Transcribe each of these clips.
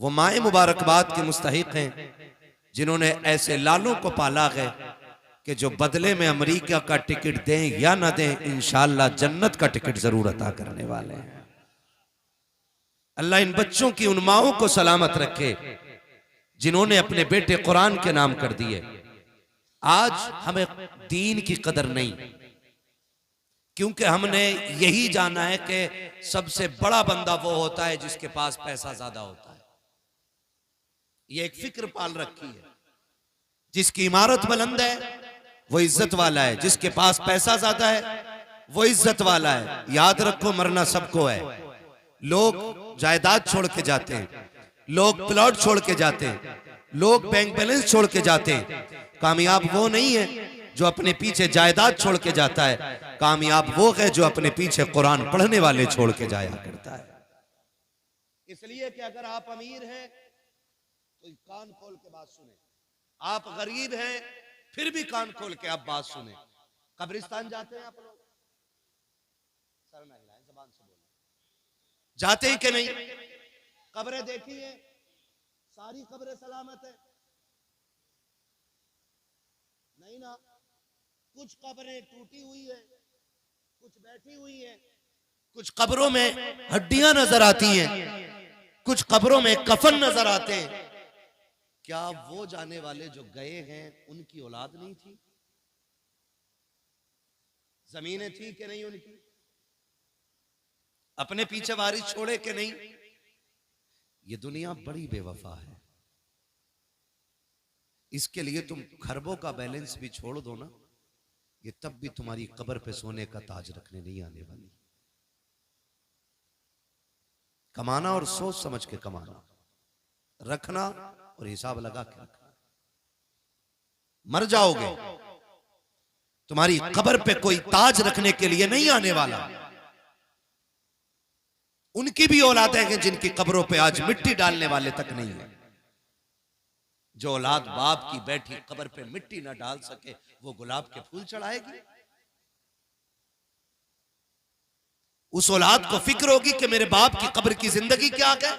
वो माए मुबारकबाद के मुस्तहिक हैं जिन्होंने ऐसे लालों को पाला है कि जो बदले में अमेरिका का टिकट दें या ना दें, इंशाअल्लाह जन्नत का टिकट जरूर अता करने वाले हैं। अल्लाह इन बच्चों की उन माओं को सलामत रखे जिन्होंने अपने बेटे कुरान के नाम कर दिए। आज हमें दीन की कदर नहीं, क्योंकि हमने यही जाना है कि सबसे बड़ा बंदा वो होता है जिसके पास पैसा ज्यादा होता है। ये एक फिक्र पाल रखी है, जिसकी इमारत बुलंद है वो इज्जत वाला है, जिसके पास पैसा ज्यादा है वो इज्जत वाला है। याद रखो, मरना सबको है। लोग जायदाद छोड़ के जाते हैं, लोग प्लॉट छोड़ के जाते हैं, लोग बैंक बैलेंस छोड़ के जाते हैं। कामयाब वो नहीं है जो अपने पीछे जायदाद छोड़ के जाता है, कामयाब वो है जो अपने पीछे कुरान पढ़ने वाले छोड़ के जाया करता है। इसलिए कि अगर आप अमीर हैं तो कान खोल के बात सुने, आप गरीब हैं फिर भी कान खोल के आप बात सुने। कब्रिस्तान जाते हैं आप लोग? सर ना हिलाएं, ज़बान से बोलें। जाते हैं कि नहीं? कब्रें देखी है? सारी कब्रें सलामत है? नहीं ना। कुछ कब्रें टूटी हुई है, कुछ बैठी हुई है, कुछ कब्रों में हड्डियां नजर आती हैं, कुछ कब्रों में कफन नजर आते हैं। क्या वो जाने वाले जो गए हैं उनकी औलाद नहीं थी? जमीनें थी कि नहीं उनकी? अपने पीछे वारिस छोड़े कि नहीं? ये दुनिया बड़ी बेवफा है। इसके लिए तुम खरबों का बैलेंस भी छोड़ दो ना, ये तब भी तुम्हारी कब्र पे सोने का ताज रखने नहीं आने वाली। कमाना और सोच समझ के कमाना, रखना और हिसाब लगा के रखना। मर जाओगे, तुम्हारी कब्र पे कोई ताज रखने के लिए नहीं आने वाला। उनकी भी औलादें हैं जिनकी कब्रों पे आज मिट्टी डालने वाले तक नहीं है। जो औलाद बाप की बैठी कब्र पे मिट्टी ना डाल सके वो गुलाब के फूल चढ़ाएगी? उस औलाद को फिक्र होगी कि मेरे बाप की कब्र की जिंदगी क्या है?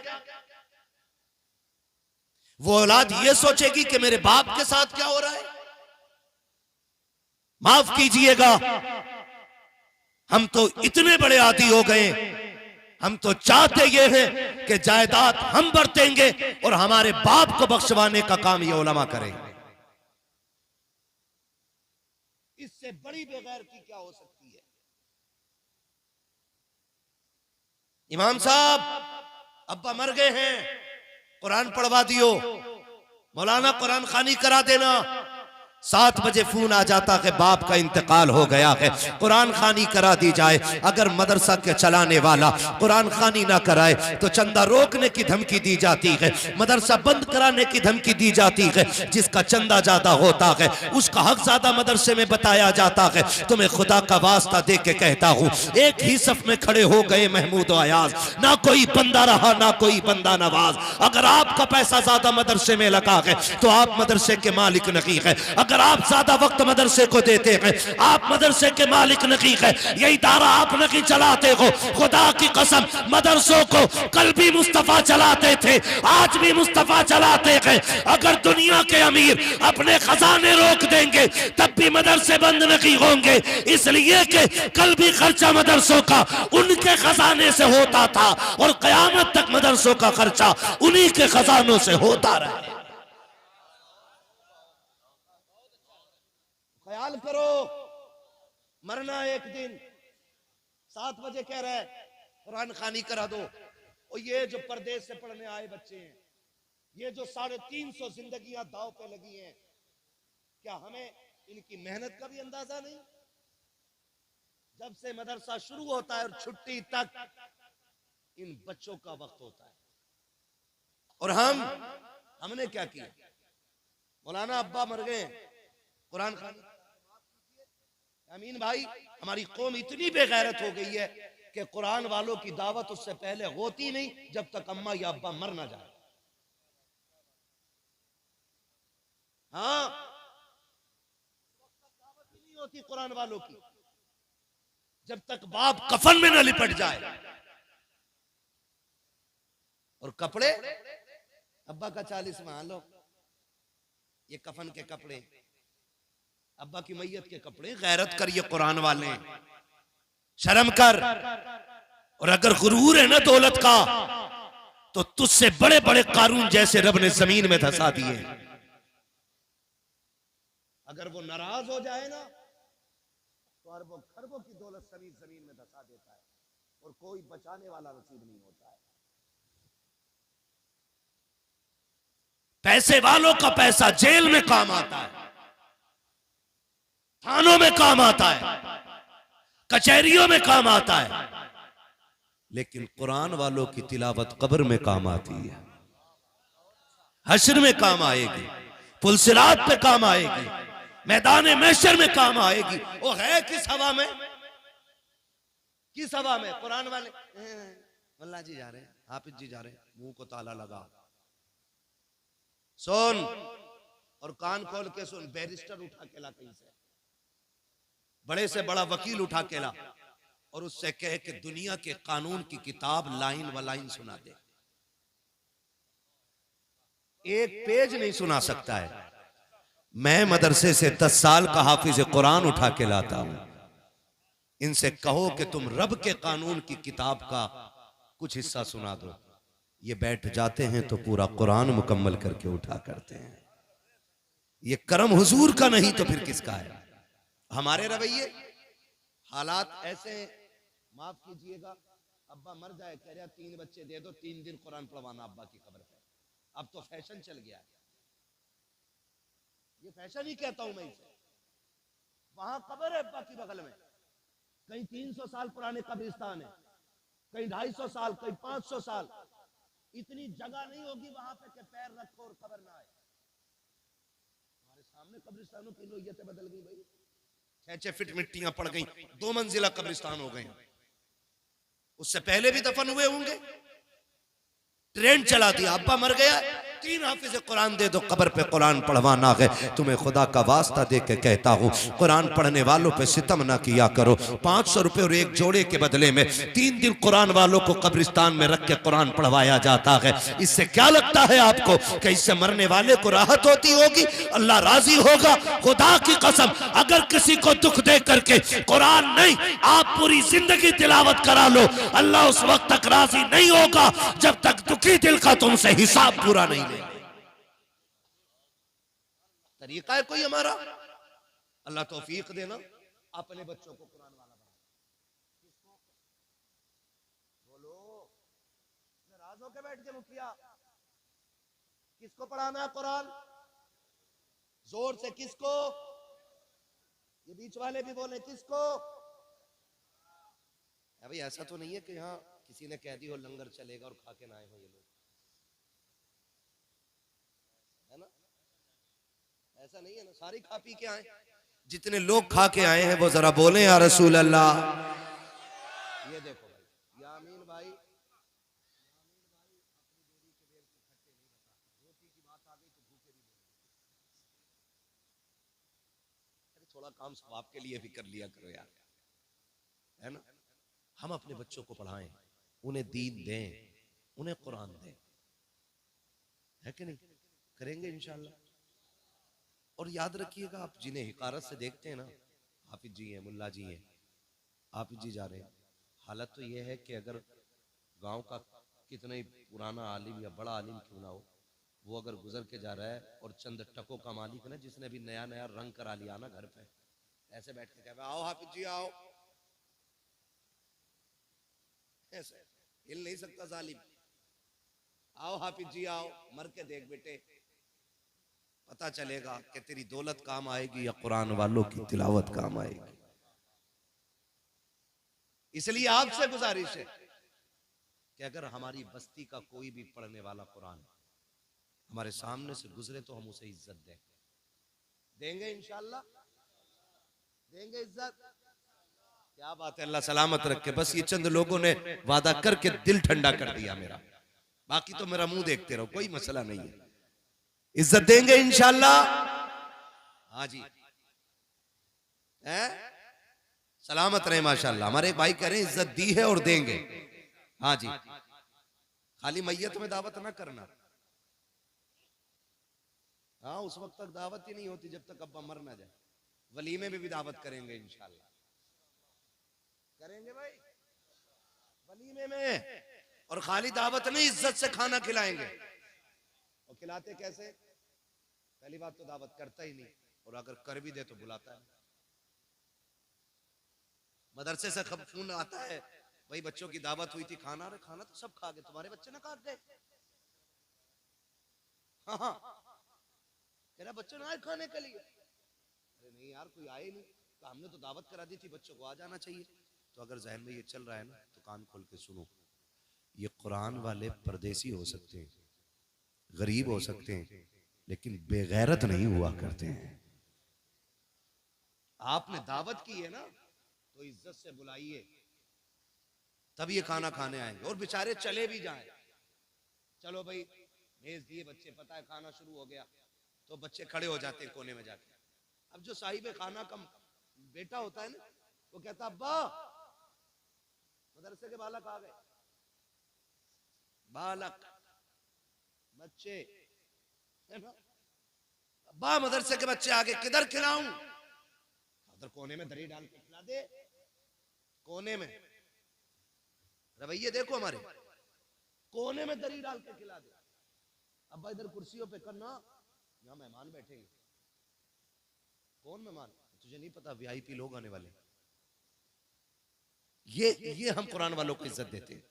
वो औलाद ये सोचेगी कि मेरे बाप के साथ क्या हो रहा है? माफ कीजिएगा, हम तो इतने बड़े आदी हो गए, हम तो चाहते ये हैं कि जायदाद हम बरतेंगे और हमारे बाप को बख्शवाने का काम ये उलमा करेंगे। इससे बड़ी बेगैरती क्या हो सकती है? इमाम साहब अब्बा मर गए हैं, कुरान पढ़वा दियो, मौलाना कुरान खानी करा देना। 7 बजे फोन आ जाता है बाप का इंतकाल हो गया है, कुरान खानी करा दी जाए। अगर मदरसा के चलाने वाला कुरान खानी ना कराए तो चंदा रोकने की धमकी दी जाती है, मदरसा बंद कराने की धमकी दी जाती है। जिसका चंदा ज्यादा होता है उसका हक ज्यादा मदरसे में बताया जाता है। तुम्हें खुदा का वास्ता दे के कहता हूँ, एक ही सफ में खड़े हो गए महमूद अयाज, ना कोई बंदा रहा ना कोई बंदा नवाज। अगर आपका पैसा ज्यादा मदरसे में लगा है तो आप मदरसे के मालिक नहीं है। अगर आप ज्यादा वक्त मदरसे को देते हैं आप मदरसे के मालिक नहीं है। ये इदारा आप नहीं चलाते हो। खुदा की कसम, मदरसों को कल भी मुस्तफा चलाते थे, आज भी मुस्तफा चलाते हैं। अगर दुनिया के अमीर अपने खजाने रोक देंगे तब भी मदरसे बंद नहीं होंगे, इसलिए कि कल भी खर्चा मदरसों का उनके खजाने से होता था और कयामत तक मदरसों का खर्चा उन्हीं के खजानों से होता रहे। ख्याल करो, मरना एक दिन। 7 बजे कह रहा है कुरान खानी करा दो। और ये जो परदेश से पढ़ने आए बच्चे हैं, ये जो 350 जिंदगियां दांव पे लगी हैं, क्या हमें इनकी मेहनत का भी अंदाजा नहीं? जब से मदरसा शुरू होता है और छुट्टी तक इन बच्चों का वक्त होता है। और हमने क्या किया? मौलाना अब्बा मर गए, कुरान खानी। अमीन भाई, हमारी कौम इतनी बेगैरत हो गई है कि कुरान वालों की दावत उससे पहले होती नहीं जब तक अम्मा या अब्बा मर ना जाए। हाँ, दावत ही नहीं होती कुरान वालों की जब तक बाप कफन में न लिपट जाए। और कपड़े अब्बा का 40वां लो, ये कफन के कपड़े, अब्बा की मैयत के कपड़े। गैरत कर, ये कुरान वाले, शर्म कर। और अगर गुरूर है ना दौलत का, तो तुझसे बड़े बड़े कारून जैसे रब ने जमीन में धंसा दिए। अगर वो नाराज हो जाए ना, तो अरबों खरबों की दौलत जमीन में धंसा देता है, और कोई बचाने वाला नसीब नहीं होता है। पैसे वालों का पैसा जेल में काम आता है, थानों में काम आता है, कचहरियों में काम आता है, लेकिन कुरान वालों की तिलावत कब्र में काम आती है, हश्र में काम आएगी, पुलसिरात पे काम आएगी, मैदान महशर में काम आएगी। वो है किस हवा में, किस हवा में? कुरान वाले मल्ला जी जा रहे हैं, हाफिज जी जा रहे हैं, मुंह को ताला लगा, सुन और कान खोल के सुन। बैरिस्टर उठा के ला कहीं से, बड़े से बड़ा वकील उठा के ला, और उससे कहे कि दुनिया के कानून की किताब लाइन व लाइन सुना दे। एक पेज नहीं सुना सकता है। मैं मदरसे से 10 साल का हाफिज कुरान उठा के लाता हूं। इनसे कहो कि तुम रब के कानून की किताब का कुछ हिस्सा सुना दो, ये बैठ जाते हैं तो पूरा कुरान मुकम्मल करके उठा करते हैं। ये करम हुजूर का नहीं तो फिर किसका है? हमारे रवैये, हालात ऐसे, माफ कीजिएगा, अब्बा मर जाए, कह रहा 3 बच्चे दे दो, 3 दिन कुरान पढ़वाना अब्बा की कब्र पे। अब तो फैशन चल गया, ये फैशन ही कहता हूं मैं इसे। वहां कब्र है अब्बा की बगल में, कहीं 300 साल पुराने कब्रिस्तान है, कहीं 250 साल, कहीं 500 साल। इतनी जगह नहीं होगी वहां पे कि पैर रखो और कब्र ना आए। हमारे सामने कब्रिस्तानों की नोयतें बदल गई भाई, 6-6 फीट मिट्टियां पड़ गई, 2 मंजिला कब्रिस्तान हो गए। उससे पहले भी दफन हुए होंगे। ट्रेन चला दिया, अब्बा मर गया, 3 हाफिज कुरान दे दो, कब्र पे कुरान पढ़वाना है। तुम्हें खुदा का वास्ता दे के कहता हूँ, कुरान पढ़ने वालों पे सितम ना किया करो। 500 रुपए और एक जोड़े के बदले में 3 दिन कुरान वालों को कब्रिस्तान में रख के कुरान पढ़वाया जाता है। इससे क्या लगता है आपको कि इससे मरने वाले को राहत होती होगी? अल्लाह राजी होगा? खुदा की कसम, अगर किसी को दुख दे करके कुरान नहीं, आप पूरी जिंदगी तिलावत करा लो, अल्लाह उस वक्त तक राजी नहीं होगा जब तक दुखी दिल का तुमसे हिसाब पूरा नहीं ले। तरीका है कोई हमारा? अल्लाह तौफीक देना, अपने बच्चों को कुरान वाला बना। किसको बोलो, नाराज होकर बैठ के मुखिया, किसको पढ़ाना है कुरान? जोर से किसको? ये बीच वाले भी बोले किसको? भाई ऐसा तो नहीं है कि यहाँ किसी ने कह दी हो लंगर चलेगा और खा के ना आए हो ये लोग, है ना? ऐसा नहीं है ना, सारी खा पी के आए। जितने लोग खा के आए हैं वो जरा बोले या रसूल अल्लाह। ये देखो भाई, यामीन भाई, थोड़ा काम सवाब के लिए भी कर लिया करो यार, है ना? हम अपने बच्चों को पढ़ाएं, उन्हें दीन दें, उन्हें कुरान दें, है कि नहीं? करेंगे इंशाल्लाह। और याद रखिएगा, आप जिन्हें हिकारत से देखते हैं ना, हाफिज जी हैं, मुल्ला जी हैं, हाफिज जी जा रहे हैं, हालत तो यह है कि अगर गांव का कितना ही पुराना आलिम या बड़ा आलिम क्यों ना हो, वो अगर गुजर के जा रहा है और चंद टकों का मालिक है ना, जिसने भी नया नया रंग करा लिया ना घर पे, ऐसे बैठ के कहे आओ हाफिज जी आओ, ऐसे हिल नहीं सकता जालिम। आओ हाफिज जी आओ, मर के देख बेटे, पता चलेगा कि तेरी दौलत काम आएगी या कुरान वालों की तिलावत काम आएगी। इसलिए आपसे गुजारिश है कि अगर हमारी बस्ती का कोई भी पढ़ने वाला कुरान हमारे सामने से गुजरे तो हम उसे इज्जत दें, देंगे इंशाल्लाह, देंगे इज्जत। क्या बात है, अल्लाह सलामत रखे। बस ये चंद लोगों ने वादा करके दिल ठंडा कर दिया मेरा, बाकी तो मेरा मुंह देखते रहो, कोई मसला नहीं है, इज्जत देंगे इंशाल्लाह। हाँ जी, है सलामत रहे माशाल्लाह। हमारे भाई कह रहे हैं इज्जत दी है और देंगे। हाँ जी, खाली मैयत में दावत ना करना, हाँ, उस वक्त तक दावत ही नहीं होती जब तक अब्बा मर ना जाए। वलीमे में भी दावत करेंगे इंशाल्लाह, करेंगे भाई वलीमे में। और खाली दावत नहीं, इज्जत से खाना खिलाएंगे। और खिलाते कैसे? पहली बात तो दावत करता ही नहीं, और अगर कर भी दे तो बुलाता है। मदरसे से खब फोन आता है, भाई बच्चों की दावत हुई थी, खाना। अरे खाना तो सब खा गए, तुम्हारे बच्चे ना खा गए? हाँ हाँ, कह रहा बच्चों ने आए खाने के लिए। अरे नहीं यार, कोई आए नहीं, तो हमने तो दावत करा दी थी, बच्चों को आ जाना चाहिए। तो अगर जहन में ये चल रहा है ना, तो कान खोल के सुनो। ये कुरान वाले परदेसी हो सकते हैं, गरीब हो सकते हैं, लेकिन बेगैरत नहीं हुआ करते हैं। आपने दावत की है ना, तो इज्जत से बुलाइए, तब ये खाना खाने आएंगे। और बेचारे चले भी जाएं, चलो भाई भेज दिए बच्चे, पता है खाना शुरू हो गया, तो बच्चे खड़े हो जाते हैं कोने में जाके। अब जो साहिब खाना का बेटा होता है ना, वो कहता अब्बा मदरसे के बालक आ गए। बालक बच्चे है ना, अब्बा मदरसे के बच्चे आ गए, किधर खिलाऊं? उधर कोने में दरी डाल के खिला दे, कोने में। रवैये देखो हमारे, कोने में दरी डाल के खिला दे। अब्बा इधर कुर्सियों पे करना, यहाँ मेहमान बैठेंगे। कौन मेहमान? तुझे नहीं पता, वीआईपी लोग आने वाले। ये हम कुरान वालों को इज्जत देते हैं।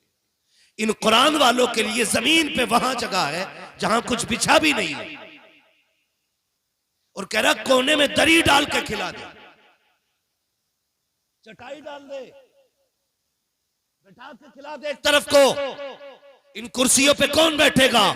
इन कुरान वालों के लिए जमीन पे वहां जगह है जहां कुछ बिछा भी नहीं है, और कह रहा कोने में दरी डाल के खिला दे, चटाई डाल दे, बैठा के खिला दे एक तरफ को। इन कुर्सियों पे कौन बैठेगा?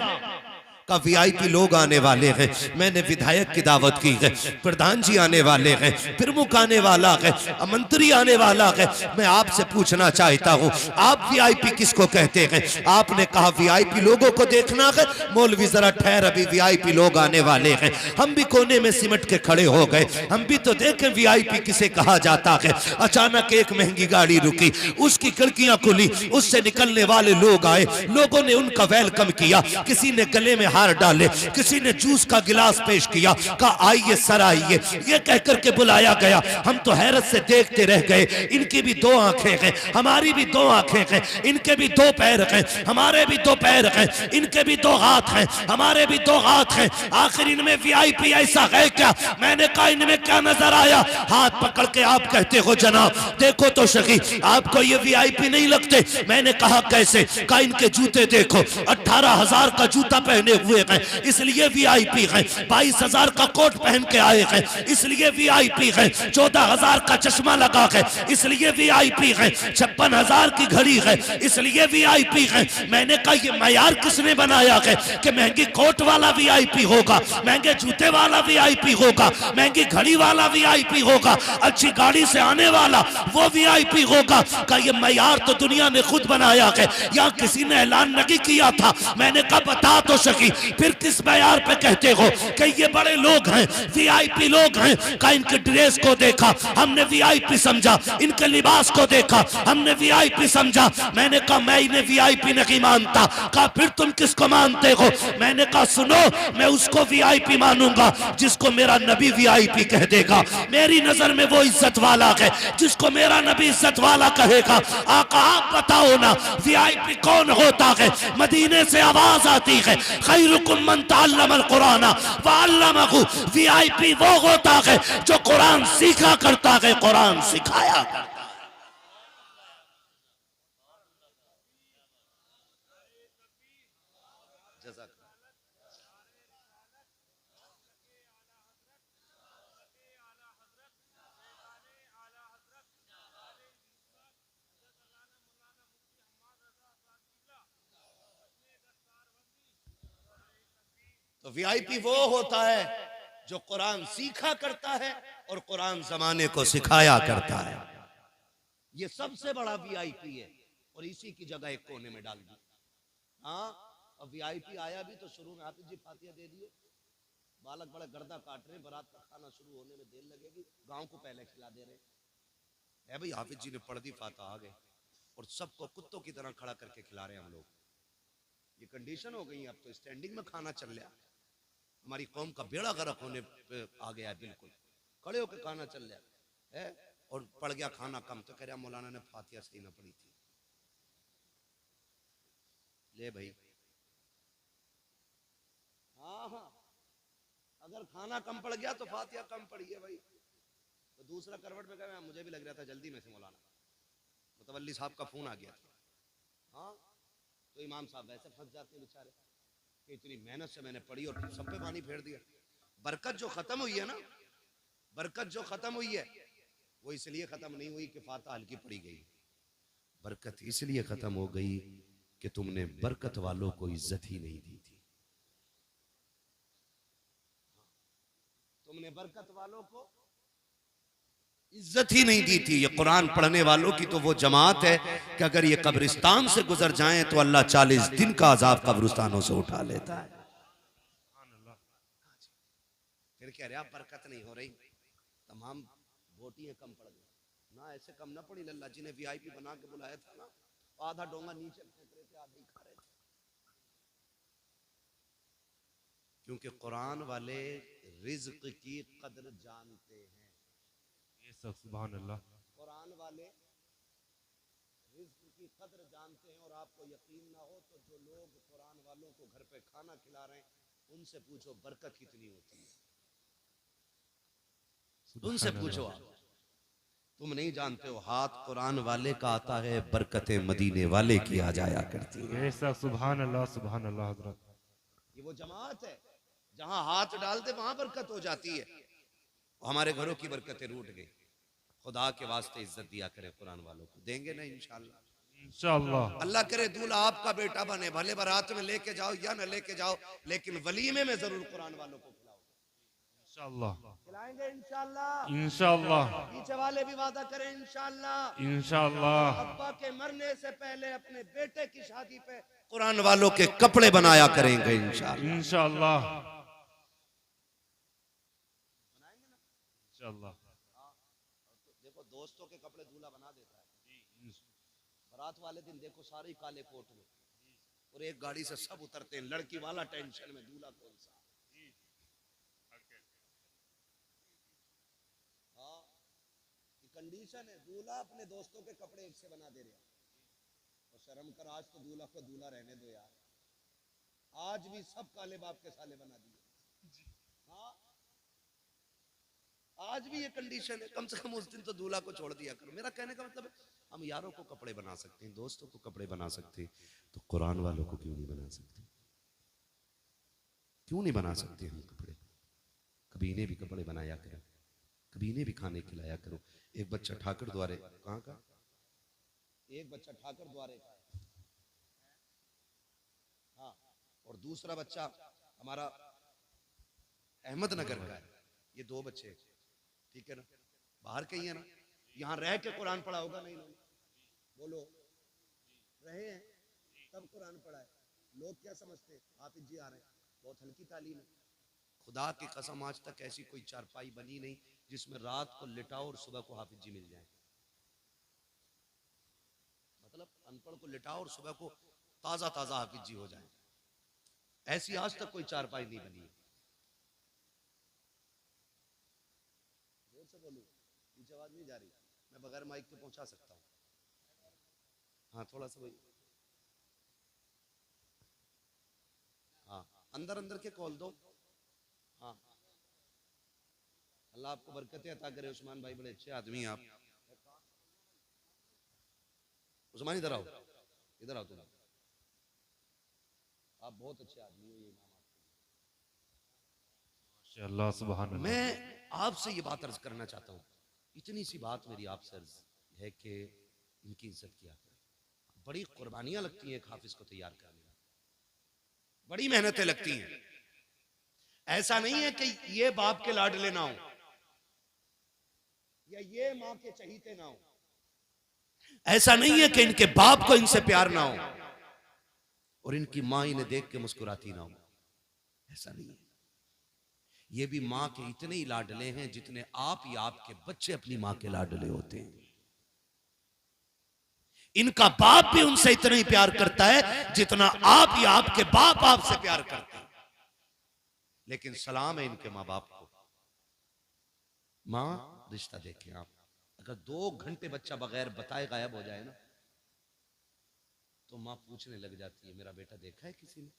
का वीआईपी लोग आने वाले हैं, मैंने विधायक की दावत की है, प्रधान जी आने वाले हैं, प्रमुख आने वाला है, मंत्री आने वाला है। मैं आपसे पूछना चाहता हूं, आप वीआईपी किसको कहते हैं? आपने कहा वीआईपी लोगों को देखना है। मौलवी जरा ठहर, अभी वीआईपी लोग आने वाले हैं। हम भी कोने में सिमट के खड़े हो गए, हम भी तो देखें वीआईपी किसे कहा जाता है। अचानक एक महंगी गाड़ी रुकी, उसकी खिड़कियां खुली, उससे निकलने वाले लोग आए, लोगों ने उनका वेलकम किया। किसी ने गले में हार डाले, किसी ने जूस का गिलास पेश किया, कहा आइए सर आइए, ये कहकर के बुलाया गया। हम तो हैरत से देखते रह गए। इनकी भी दो आंखें हैं, हमारी भी दो आंखें हैं, इनके भी दो पैर हैं, हमारे भी दो पैर हैं, इनके भी दो हाथ हैं, हमारे भी दो हाथ हैं। आखिर इनमें वीआईपी ऐसा है क्या? मैंने कहा इनमें क्या नजर आया? हाथ पकड़ के आप कहते हो जनाब देखो तो सही, आपको ये वीआईपी नहीं लगते? मैंने कहा कैसे? कहा इनके जूते देखो, 18,000 का जूता पहने हुए हैं इसलिए वीआईपी हैं, 22,000 का कोट पहन के आए हैं इसलिए वीआईपी हैं, 14,000 का चश्मा लगा है इसलिए वीआईपी हैं, 56,000 की घड़ी है इसलिए वीआईपी हैं। मैंने कहा ये मयार किसने बनाया है कि महंगी कोट वाला वीआईपी होगा, महंगे जूते वाला वीआईपी होगा, महंगी घड़ी वाला वीआईपी होगा, अच्छी गाड़ी से आने वाला वो वीआईपी होगा? का ये मयार तो दुनिया ने खुद बनाया है, या किसी ने ऐलान नहीं किया था? मैंने कहा बता तो सकी, फिर किस मयार पे कहते हो कि ये बड़े लोग हैं, वीआईपी लोग हैं? का इनके ड्रेस को देखा हमने वीआईपी समझा, इनके लिबास को देखा हमने वीआईपी समझा। मैंने कहा मैं इन्हें वीआईपी नहीं मानता। कहा फिर तुम किसको मानते हो? मैंने कहा सुनो, मैं उसको वीआईपी मानूंगा जिसको मेरा नबी वीआईपी कह देगा। मेरी नजर में वो इज्जत वाला है जिसको मेरा नबी इज्जत वाला कहेगा। आका आप बताओ ना वीआईपी कौन होता है? मदीने से आवाज आती है खैरुकुम मन तअल्लमल कुरान व अल्लमहु। वीआईपी वो होता है जो कुरान सीखा करता है, कुरान सिखाया करता है। तो वीआईपी वो होता है जो कुरान सीखा करता है और कुरान जमाने को सिखाया करता है। ये सबसे बड़ा वीआईपी है, और इसी की जगह एक कोने में डाल दी। हाँ, अब वीआईपी आया भी तो शुरू में हाफिज जी फातिहा दे दिए, बालक बड़ा गर्दा काट रहे, बारात का खाना शुरू होने में देर लगेगी, गांव को पहले खिला दे रहे हैं। भाई हाफिज जी ने पढ़ दी फातिहा, आ गए और सबको कुत्तों की तरह खड़ा करके खिला रहे हैं हम लोग। ये कंडीशन हो गई, अब तो स्टैंडिंग में खाना चल रहा। हमारी कौम का बेड़ा गर्क होने पे आ गया है, बिल्कुल खड़े होकर खाना चल जाए है और पड़ गया खाना कम तो कह रहा मौलाना ने फातिहा सही ना पढ़ी थी। ले भाई, हाँ हाँ, अगर खाना कम पड़ गया तो फातिहा कम पड़ी है भाई। तो दूसरा करवट में कहा मुझे भी लग रहा था जल्दी में से मौलाना, मुतवल्ली साहब का फोन आ गया था। हाँ, तो इमाम साहब वैसे फंस जाते हैं बेचारे कि इतनी मेहनत से मैंने पढ़ी और सब पे पानी फेर दिया। बरकत जो खत्म हुई है ना, बरकत जो खत्म हुई है वो इसलिए खत्म नहीं हुई कि फातिहा हल्की पड़ी गई, बरकत इसलिए खत्म हो गई कि तुमने बरकत वालों को इज्जत ही नहीं दी थी। तुमने बरकत वालों को इज्जत ही नहीं दी थी। ये कुरान पढ़ने वालों की तो वो जमात है कि अगर ये कब्रिस्तान से गुजर जाएं तो अल्लाह 40 दिन का अजाब कब्रिस्तानों से उठा लेता है। फिर कह रहे बरकत नहीं हो रही, तमाम बोटियां कम पड़ गई ना, ऐसे कम ना पड़ी। लल्ला जी ने वीआईपी बना के बुलाया था ना, आधा डोंगा नीचे फेंक रहे थे, आधा ही खा रहे थे। क्योंकि कुरान वाले रिज्क की कदर जानते हैं। सुभान अल्लाह। कुरान वाले रिज्क की कदर जानते हैं। और आपको यकीन ना हो तो जो लोग कुरान वालों को घर पे खाना खिला रहे हैं उनसे पूछो बरकत कितनी होती है, उनसे पूछो। आप तुम नहीं जानते हो, हाथ कुरान वाले का आता है, बरकतें मदीने वाले की आ जाया करती है। सुभान अल्लाह, सुभान अल्लाह हजरत। ये वो जमात है जहां हाथ डालते वहां बरकत हो जाती है। हमारे घरों की बरकतें रूठ गई। खुदा के वास्ते इज्जत दिया करें कुरान वालों को, देंगे ना इंशाल्लाह। इंशाअल्लाह। अल्लाह करे दूल्हा आपका बेटा बने, भले बारात में लेके जाओ या न लेके जाओ, लेकिन वलीमे में जरूर कुरान वालों को खिलाओ। इंशाअल्लाह खिलाएंगे इंशाल्लाह। इंशाअल्लाह। पीछे वाले भी वादा करें इंशाल्लाह। इंशाअल्लाह। अब्बा के मरने से पहले अपने बेटे की शादी पे कुरान वालों के कपड़े बनाया करेंगे इंशाल्लाह। इंशाअल्लाह इंशाअल्लाह। देखो दोस्तों के कपड़े दूल्हा बना देता है। बारात वाले दिन देखो सारे काले कोट में और एक गाड़ी से सब उतरते हैं, लड़की वाला टेंशन में दूल्हा कौन सा। हाँ, कंडीशन है, दूल्हा अपने दोस्तों के कपड़े एक से बना दे रहा। और शर्म कर, आज तो दूल्हा को दूल्हा रहने दो यार, आज भी सब काले बाप के साले बना दिए। हाँ, आज भी ये कंडीशन है। कम से कम उस दिन तो दूल्हा को छोड़ दिया करो। मेरा कहने का मतलब है हम यारों को कपड़े बना सकते हैं, दोस्तों को कपड़े बना सकते हैं, तो कुरान वालों को क्यों नहीं बना सकते? क्यों नहीं बना सकते हम कपड़े? कभी इन्हें भी कपड़े बनाया करो, कभी इन्हें भी खाने खिलाया करो। एक बच्चा ठाकर द्वारे, कहाँ का? एक बच्चा ठाकर द्वारे का है, हाँ, और दूसरा बच्चा हमारा अहमदनगर का है। ये दो बच्चे, ठीक है ना, बाहर के ही है ना, यहाँ रह के कुरान पढ़ा होगा नहीं इन्होंने? बोलो, रहे हैं तब कुरान पढ़ा है। लोग क्या समझते हैं हाफिज जी आ रहे हैं, बहुत हल्की तालीम है। खुदा की कसम आज तक ऐसी कोई चारपाई बनी नहीं जिसमें रात को लिटाओ और सुबह को हाफिज जी मिल जाए। मतलब अनपढ़ को लिटाओ और सुबह को ताजा ताजा हाफिज जी हो जाए, ऐसी आज तक कोई चारपाई नहीं बनी है। जोर से बोलूं, पीछे आवाज नहीं जा रही, मैं बगैर माइक के पहुंचा सकता हूं। हाँ, थोड़ा सा वही, हाँ, अंदर अंदर के कॉल दो। हाँ, अल्लाह आपको बरकतें अता करे। उस्मान भाई बड़े अच्छे आदमी हैं आप। उस्मान इधर आओ, इधर आओ तुम, आप बहुत अच्छे आदमी हो। ये माशाअल्लाह सुभान अल्लाह। मैं आपसे ये बात अर्ज करना चाहता हूँ, इतनी सी बात मेरी आपसे अर्ज है कि इनकी इज्जत किया करें। बड़ी कुर्बानियां लगती हैं एक हाफिज को तैयार करने में, बड़ी मेहनतें लगती हैं। ऐसा नहीं है कि ये बाप के लाडले ना हो या ये माँ के चहीते ना हो, ऐसा नहीं है कि इनके बाप को इनसे प्यार ना हो और इनकी माँ इन्हें देख के मुस्कुराती ना हो, ऐसा नहीं है। ये भी माँ के इतने ही लाडले हैं जितने आप या आपके बच्चे अपनी माँ के लाडले होते हैं। इनका बाप भी उनसे इतना ही प्यार करता है जितना आप या आपके बाप आपसे प्यार करते हैं। लेकिन सलाम है इनके माँ बाप को। माँ रिश्ता देखें आप, अगर 2 घंटे बच्चा बगैर बताए गायब हो जाए ना, तो माँ पूछने लग जाती है मेरा बेटा देखा है किसी ने?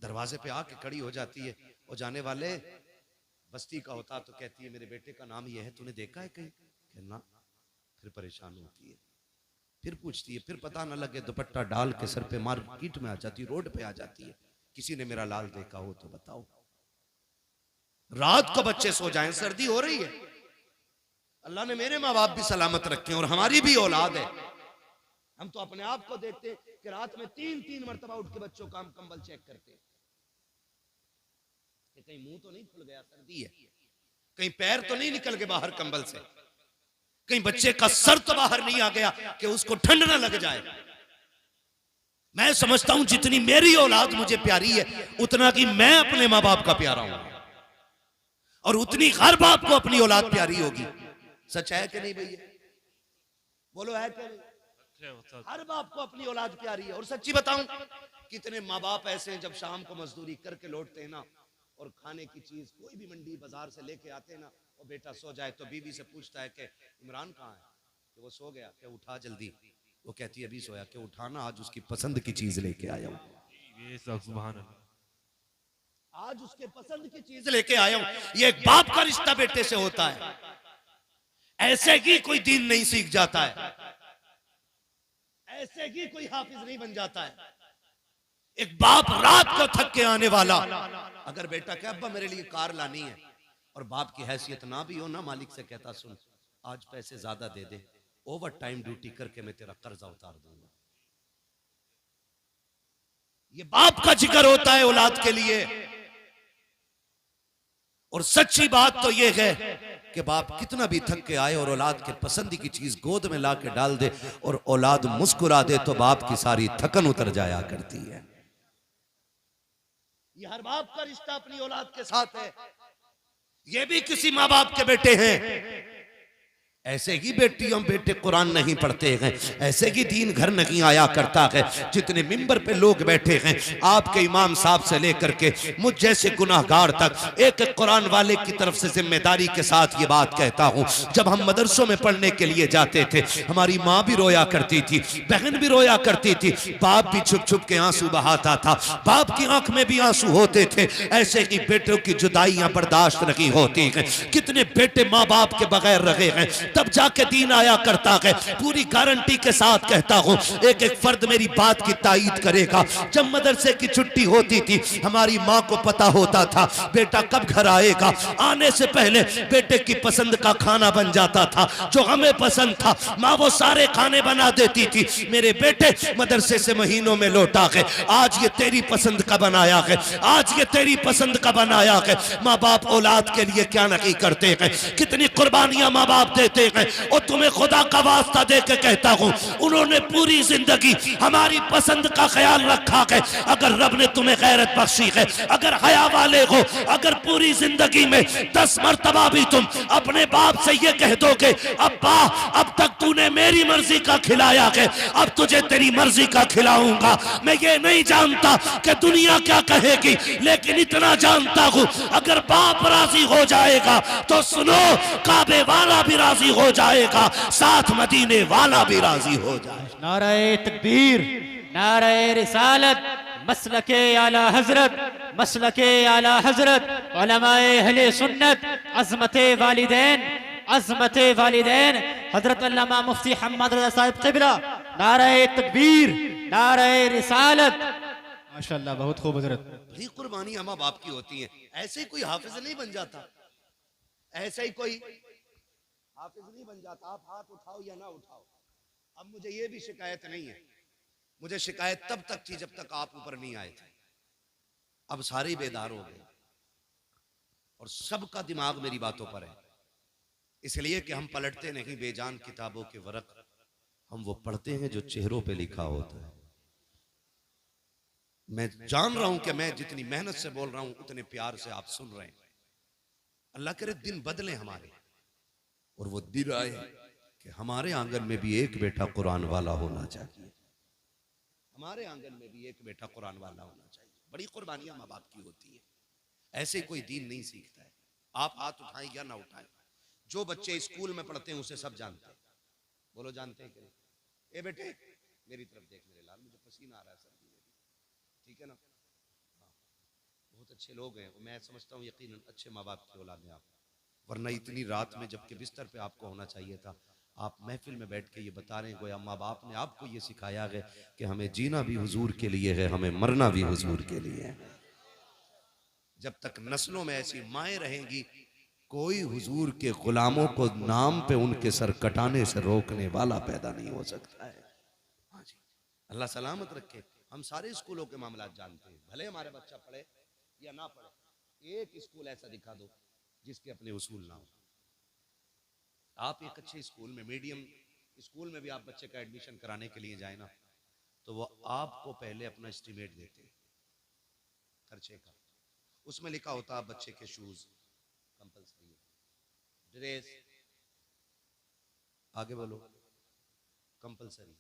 दरवाजे पे आके खड़ी हो जाती है, और जाने वाले बस्ती का होता तो कहती है मेरे बेटे का नाम ये है, तूने देखा है कहीं? कहना। फिर परेशान होती है, फिर पूछती है, फिर पता ना लगे दुपट्टा डाल के सर पे मार्केट में आ जाती, रोड पे आ जाती है, किसी ने मेरा लाल देखा हो तो बताओ। रात को बच्चे सो जाएं, सर्दी हो रही है, अल्लाह ने मेरे माँ बाप भी सलामत रखे और हमारी भी औलाद है। हम तो अपने आप को देखते हैं कि रात में 3-3 मरतबा उठ के बच्चों का कंबल चेक करते हैं कि कहीं मुंह तो नहीं खुल गया, सर्दी है, कहीं पैर तो नहीं निकल गए बाहर कंबल से, कहीं बच्चे का सर तो बाहर नहीं आ गया कि उसको ठंड ना लग जाए। मैं समझता हूं जितनी मेरी औलाद मुझे प्यारी है, उतना कि मैं अपने माँ बाप का प्यारा हूं, और उतनी हर बाप को अपनी औलाद प्यारी होगी। सच है कि नहीं भैया? बोलो है कि नहीं? हर बाप को अपनी औलाद प्यारी है। और सच्ची बताऊं, कितने माँ बाप ऐसे हैं जब शाम को मजदूरी करके लौटते हैं ना, और खाने की चीज कोई भी मंडी बाजार से लेके आते हैं ना, और बेटा सो जाए तो बीवी से पूछता है कि इमरान कहाँ है? कि वो सो गया। क्या उठा जल्दी? वो कहती है अभी सोया। क्या उठाना, आज उसकी पसंद की चीज लेके आया हूं, आज उसके पसंद की चीज लेके आया हूं। ये एक बाप का रिश्ता बेटे से होता है। ऐसे ही कोई दीन नहीं सीख जाता है, ऐसे ही कोई हाफिज नहीं बन जाता है। एक बाप रात को थक के आने वाला, अगर बेटा कहे अब्बा मेरे लिए कार लानी है, और बाप की हैसियत ना भी हो ना, मालिक से कहता सुन आज पैसे ज्यादा दे दे, ओवर टाइम ड्यूटी करके मैं तेरा कर्जा उतार दूंगा। ये बाप का जिक्र होता है औलाद के लिए। और सच्ची बात तो ये है कि बाप कितना भी थक के आए और औलाद के पसंद की चीज गोद में ला के डाल दे और औलाद मुस्कुरा दे, तो बाप की सारी थकन उतर जाया करती है। ये हर बाप का रिश्ता अपनी औलाद के साथ है। ये भी किसी माँ बाप के बेटे हैं। ऐसे ही बेटियों बेटे कुरान नहीं पढ़ते हैं, ऐसे ही दीन घर नहीं आया करता है। जितने मिंबर पे लोग बैठे हैं, आपके इमाम साहब से लेकर के मुझ जैसे गुनाहगार तक, एक एक कुरान वाले की तरफ से जिम्मेदारी के साथ ये बात कहता हूँ। जब हम मदरसों में पढ़ने के लिए जाते थे, हमारी माँ भी रोया करती थी, बहन भी रोया करती थी, बाप भी छुप छुप के आंसू बहाता था, बाप की आंख में भी आंसू होते थे। ऐसे ही बेटों की जुदाइयां बर्दाश्त नहीं होती हैं। कितने बेटे माँ बाप के बगैर रहे हैं, तब जाके दीन आया करता है। पूरी गारंटी के साथ कहता हूं, एक एक फर्द मेरी बात की तायीद करेगा। जब मदरसे की छुट्टी होती थी, हमारी माँ को पता होता था बेटा कब घर आएगा। आने से पहले बेटे की पसंद का खाना बन जाता था, जो हमें पसंद था माँ वो सारे खाने बना देती थी। मेरे बेटे मदरसे से महीनों में लौटा है, आज ये तेरी पसंद का बनाया है, आज ये तेरी पसंद का बनाया है। माँ बाप औलाद के लिए क्या नहीं करते हैं, कितनी कुर्बानियां माँ बाप देते हैं। और तुम्हें खुदा का वास्ता दे के कहता हूं, उन्होंने पूरी जिंदगी हमारी पसंद का ख्याल रखा है। अगर रब ने तुम्हें गैरत बख्शी है, अगर हया वाले हो, अगर पूरी जिंदगी में 10 मरतबा भी तुम अपने बाप से ये कह दोगे अब्बा अब तक तूने मेरी मर्जी का खिलाया है, अब तुझे तेरी मर्जी का खिलाऊंगा। मैं ये नहीं जानता कि दुनिया क्या कहेगी, लेकिन इतना जानता हूं अगर बाप राजी हो जाएगा तो सुनो काबे वाला भी राजी हो जाएगा, साथ मदीने वाला भी राजी हो जाएगा। नारे तकबीर, नारे रिसालत, मसलके आला हजरत, मसलके आला हजरत, उलमाए अहले सुन्नत, अज़मते वालिदैन, अज़मते वालिदैन हजरत अल्लामा मुफ्ती हम्मद रज़ा साहिब क़िबला। नारे तकबीर, नारे रिसालत। माशाअल्लाह, बहुत खूब हजरत। बड़ी कुर्बानियां माँ बाप की होती हैं। ऐसे ही कोई हाफिज नहीं बन जाता, ऐसे ही कोई हाफिज नहीं बन जाता। आप हाथ उठाओ या ना उठाओ, अब मुझे ये भी शिकायत नहीं है। मुझे शिकायत तब तक थी जब तक आप ऊपर नहीं आए थे। अब सारे बेदार हो गए और सबका दिमाग मेरी बातों पर है, इसलिए कि हम पलटते नहीं बेजान किताबों के वरक, हम वो पढ़ते हैं जो चेहरों पे लिखा होता है। मैं जान रहा हूं कि मैं जितनी मेहनत से बोल रहा हूं उतने प्यार से आप सुन रहे हैं। अल्लाह करे दिन बदले हमारे, और वो दिन आए कि हमारे आंगन में भी एक बेटा कुरान वाला होना चाहिए, हमारे आंगन में भी एक बेटा कुरान वाला होना चाहिए। बड़ी बड़ी कुर्बानियां माँ बाप की होती है। ऐसे कोई दीन नहीं सीखता है। आप हाथ उठाएं या ना उठाएं, जो बच्चे स्कूल में पढ़ते हैं उसे सब जानते हैं। बोलो जानते हैं कि नहीं? ए बेटे मेरी तरफ देख मेरे लाल, मुझे पसीना आ रहा है सर्दी में भी, ठीक है ना? हाँ, बहुत अच्छे लोग हैं, मैं समझता हूँ यकीनन अच्छे माँ बाप की औलाद हैं आप, वरना इतनी रात में जबकि बिस्तर पे आपको होना चाहिए था, आप महफिल में बैठ के ये बता रहे हैं गोया माँ बाप ने आपको ये सिखाया है कि हमें जीना भी हुजूर के लिए है, हमें मरना भी हुजूर के लिए है। जब तक नस्लों में ऐसी माएँ रहेंगी, कोई हुजूर के गुलामों को नाम पे उनके सर कटाने से रोकने वाला पैदा नहीं हो सकता है। हाँ जी, अल्लाह सलामत रखे। हम सारे स्कूलों के मामला जानते हैं, भले हमारे बच्चा पढ़े या ना पढ़े, एक स्कूल ऐसा दिखा दो जिसके अपने उसूल ना हो। आप एक अच्छे स्कूल में, मीडियम स्कूल में भी आप बच्चे का एडमिशन कराने के लिए जाए ना, तो वो आपको पहले अपना एस्टीमेट देते हैं खर्चे का। उसमें लिखा होता है बच्चे के शूज कंपलसरी है, ड्रेस, आगे बोलो, कंपलसरी,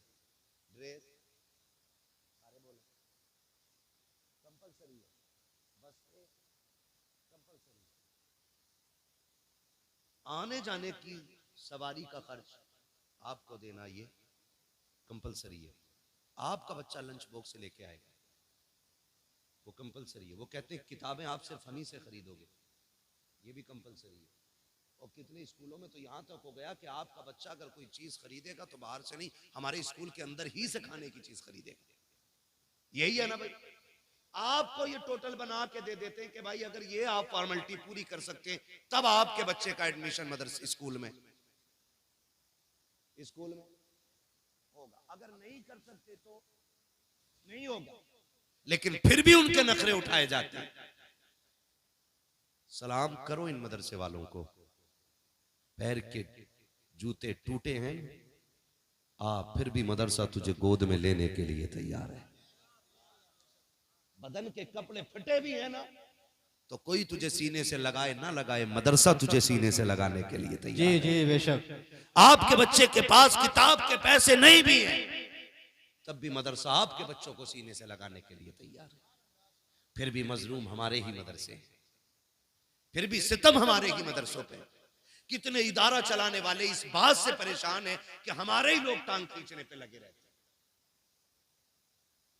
ड्रेस सारे बोलो कंपलसरी है, बस कंपलसरी, आने जाने की सवारी का खर्च आपको देना ये कंपलसरी है। आपका बच्चा लंच बॉक्स से लेके आएगा, वो कंपलसरी है। वो कहते हैं किताबें आप सिर्फ हम ही से खरीदोगे, ये भी कंपलसरी है। और कितने स्कूलों में तो यहाँ तक हो गया कि आपका बच्चा अगर कोई चीज खरीदेगा तो बाहर से नहीं, हमारे स्कूल के अंदर ही से खाने की चीज खरीदेगा। यही है ना भाई, आपको ये टोटल बना के दे देते हैं कि भाई अगर ये आप फॉर्मेलिटी पूरी कर सकते हैं तब आपके बच्चे का एडमिशन मदरसे स्कूल में होगा, अगर नहीं कर सकते तो नहीं होगा। लेकिन फिर भी उनके नखरे उठाए जाते हैं। सलाम करो इन मदरसे वालों को, पैर के जूते टूटे हैं, फिर भी मदरसा तुझे गोद में लेने के लिए तैयार है। बदन के कपड़े फटे भी हैं ना, तो कोई तुझे सीने से लगाए ना लगाए, मदरसा तुझे सीने से लगाने के लिए तैयार है। जी जी बेशक। आपके बच्चे के पास किताब के पैसे नहीं भी हैं, तब भी मदरसा आपके बच्चों को सीने से लगाने के लिए तैयार है। फिर भी मजलूम हमारे ही मदरसे, फिर भी सितम हमारे ही मदरसों पे। कितने इदारा चलाने वाले इस बात से परेशान हैं कि हमारे ही लोग टांग खींचने पे लगे रहते हैं।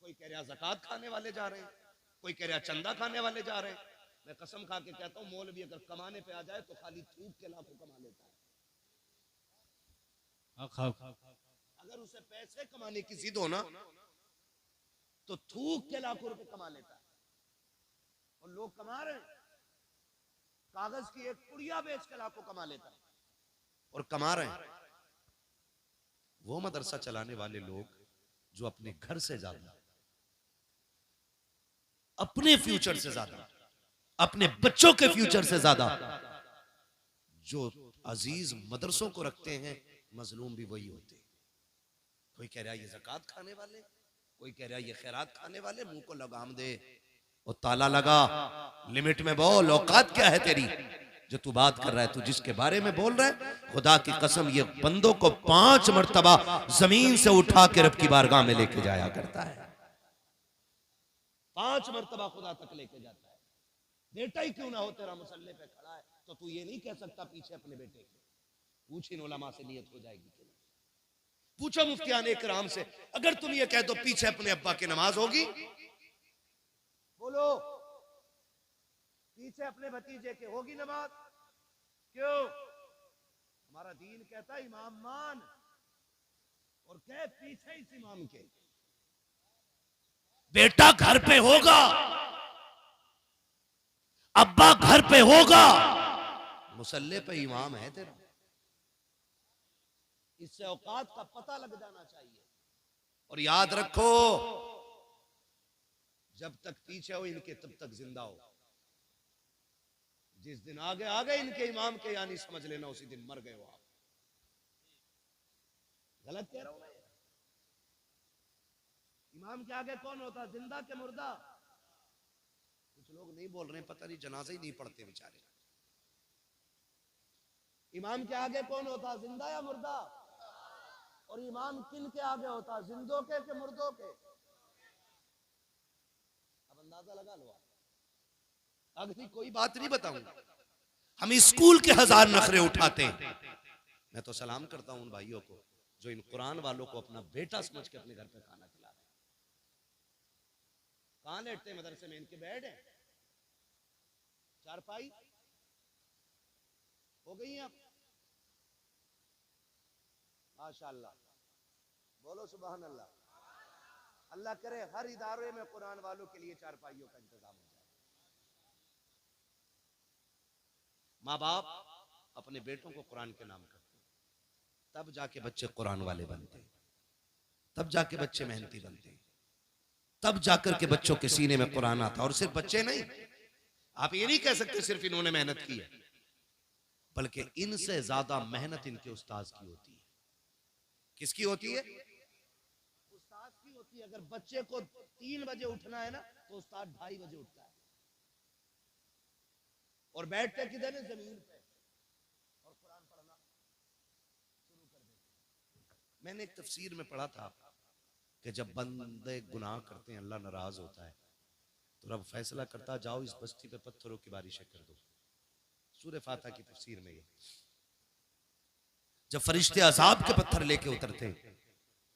कोई कह रहा ज़कात खाने वाले जा रहे हैं, कोई कह रहा चंदा खाने वाले जा रहे हैं। मैं कसम खा के कहता हूं, मौलवी अगर कमाने पे आ जाए तो खाली थूक के लाखों कमा लेता है। अगर उसे पैसे कमाने की जिद हो ना, तो थूक के लाखों रुपए कमा लेता है। और लोग कमा रहे हैं, कागज की एक पुड़िया बेच के लाखों कमा लेता है और कमा रहे हैं। वो मदरसा चलाने वाले लोग जो अपने घर से ज्यादा, अपने फ्यूचर से ज्यादा, अपने बच्चों के फ्यूचर से ज्यादा जो अजीज मदरसों को रखते हैं, मजलूम भी वही होते हैं। कोई कह रहा है ये ज़कात खाने वाले, कोई कह रहा है ये खैरात खाने वाले। मुंह को लगाम दे और ताला लगा, लिमिट में बोल। औकात क्या है तेरी जो तू बात कर रहा है? तू जिसके बारे में बोल रहा है, खुदा की कसम ये बंदों को 5 मर्तबा जमीन से उठा के रब की बारगाह में लेके जाया करता है। 5 मर्तबा खुदा तक लेके जाता है। बेटा ही क्यों ना हो तेरा मुसल्ले पे खड़ा है, तो तू ये नहीं कह सकता पीछे अपने बेटे के। पूछ इन उलमा से नियत हो जाएगी कि नहीं। पूछो मुफ्तियान इकराम से, अगर तुम ये कह दो पीछे अपने अब्बा की नमाज होगी, बोलो पीछे अपने भतीजे के होगी नमाज? क्यों? हमारा दीन कहता है इमाम मान, और कह पीछे इस इमाम के। बेटा घर पे होगा, अब्बा घर पे होगा, मुसल्ले पे इमाम है तेरा। इससे औकात का पता लग जाना चाहिए। और याद रखो, जब तक पीछे हो इनके तब तक जिंदा हो। जिस दिन आगे आ गए इनके इमाम के, यानी समझ लेना उसी दिन मर गए हो आप। गलत कह रहा हूं मैं? इमाम के आगे कौन होता, जिंदा के मुर्दा? कुछ लोग नहीं बोल रहे, पता नहीं जनाजा ही नहीं पढ़ते बेचारे। इमाम के आगे कौन होता, जिंदा या मुर्दा? और इमाम किन के आगे होता, जिंदों के मुर्दों के? अब अंदाजा अंदाजा लगा लो। अगली कोई बात नहीं बताऊंगा। हम स्कूल के 1000 नखरे उठाते हैं। मैं तो सलाम करता हूं उन भाइयों को जो इन कुरान वालों को अपना बेटा समझ के अपने घर पे खाना खिला रहे हैं। कहां लेटते हैं मदरसे में? इनके बेड है, चारपाई हो गई हैं। आप माशाअल्लाह, बोलो सुभान अल्लाह। अल्लाह करे हर इदारे में कुरान वालों के लिए चारपाइयों का इंतजाम हो जाए। माँ बाप अपने बेटों को कुरान के नाम करते हैं, तब जाके बच्चे कुरान वाले बनते हैं, तब जाके बच्चे मेहनती बनते हैं, तब जाकर के बच्चों के सीने में कुरान आता। और सिर्फ बच्चे नहीं, आप ये नहीं कह सकते सिर्फ इन्होंने मेहनत की है, बल्कि इनसे ज्यादा मेहनत इनके उस्ताद की होती है। किसकी होती है? उस्ताद की होती है। अगर बच्चे को 3 बजे उठना है ना, तो उस्ताद 2:30 बजे उठता है और बैठते किधर है? जमीन पे, और कुरान पढ़ना शुरू कर देते। मैंने एक तफसीर में पढ़ा था कि जब बंदे गुनाह करते हैं, अल्लाह नाराज होता है, तो रब फैसला करता, जाओ इस बस्ती पे पत्थरों की बारिशें कर दो। सूरह फातिहा की तफसीर में ये, जब फरिश्ते अजाब के पत्थर लेके उतरते हैं,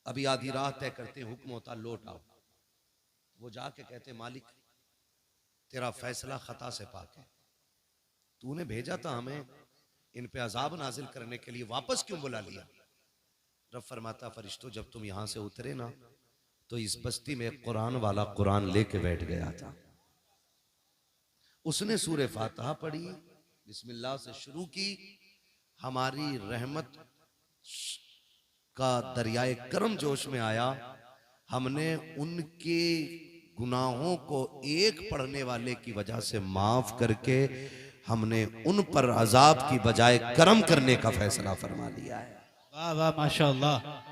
अभी आधी राह तय करते हैं, हुक्म होता लौट आओ। वो जाके कहते मालिक तेरा फैसला खता से पाक है, तूने भेजा था हमें इन पे अजाब नाजिल करने के लिए, वापस क्यों बुला लिया? रब फरमाता फरिश्तों जब तुम यहां से उतरे ना, तो इस बस्ती में कुरान वाला कुरान लेके बैठ गया था। उसने सूरह फातिहा पढ़ी, बिस्मिल्लाह से शुरू की, हमारी रहमत का दरियाए करम जोश में आया। हमने उनके गुनाहों को एक पढ़ने वाले की वजह से माफ करके हमने उन पर अजाब की बजाय करम करने का फैसला फरमा लिया है। वाह वाह माशाअल्लाह।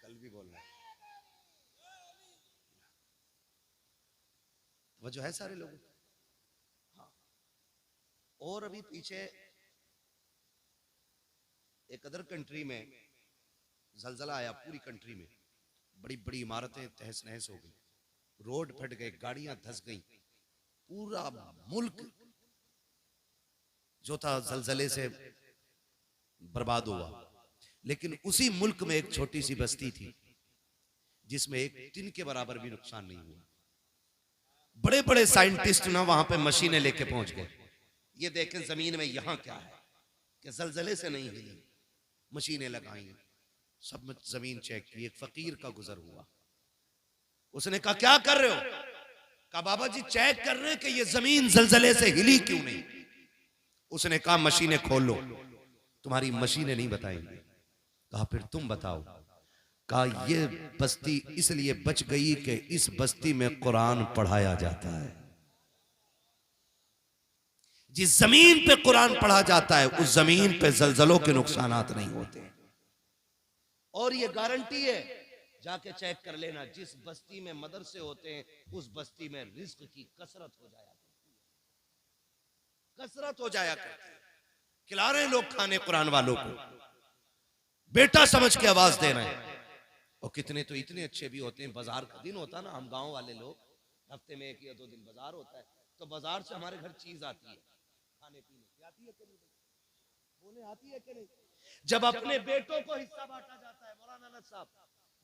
कल भी बोलना है वो जो है सारे लोगों। हाँ, और अभी पीछे एक अदर कंट्री में जलजला आया, पूरी कंट्री में बड़ी बड़ी इमारतें तहस नहस हो गई, रोड फट गए, गाड़ियां धंस गई, पूरा मुल्क जो था जलजले से बर्बाद हुआ। लेकिन उसी मुल्क में एक छोटी सी बस्ती थी जिसमें एक टिन के बराबर भी नुकसान नहीं हुआ। बड़े बड़े साइंटिस्ट ना वहां पे मशीनें लेके पहुंच गए, ये देखें जमीन में यहां क्या है कि जलजले से नहीं हिली, मशीनें लगाई, सब में जमीन चेक की। एक फकीर का गुजर हुआ, उसने कहा क्या कर रहे हो? कहा बाबा जी चेक कर रहे हैं कि ये जमीन जलजले से हिली क्यों नहीं। उसने कहा मशीनें खोल लो। तुम्हारी मशीनें नहीं बताएंगी। कहा फिर तुम बताओ। कहा ये बस्ती इसलिए बच गई कि इस बस्ती में कुरान पढ़ाया जाता है। जिस जमीन पे कुरान पढ़ा जाता है उस जमीन पे जलजलों के नुकसानात नहीं होते। और ये गारंटी है, जाके चेक कर लेना, जिस बस्ती में मदरसे होते हैं उस बस्ती में रिज्क की कसरत हो जाया करती है, कसरत हो जाया करती है। खिला रहे हैं लोग खाने कुरान वालों को, बेटा समझ के आवाज दे रहे हैं। और कितने तो इतने अच्छे भी होते हैं। बाजार का दिन होता है ना, हम गांव वाले लोग हफ्ते में 1 या 2 दिन बाजार होता है, तो बाजार से हमारे घर चीज आती है, खाने पीने की आती है कि नहीं, बोले आती है कि नहीं। जब अपने बेटों को हिस्सा बांटा जाता है, मौलाना अनस साहब,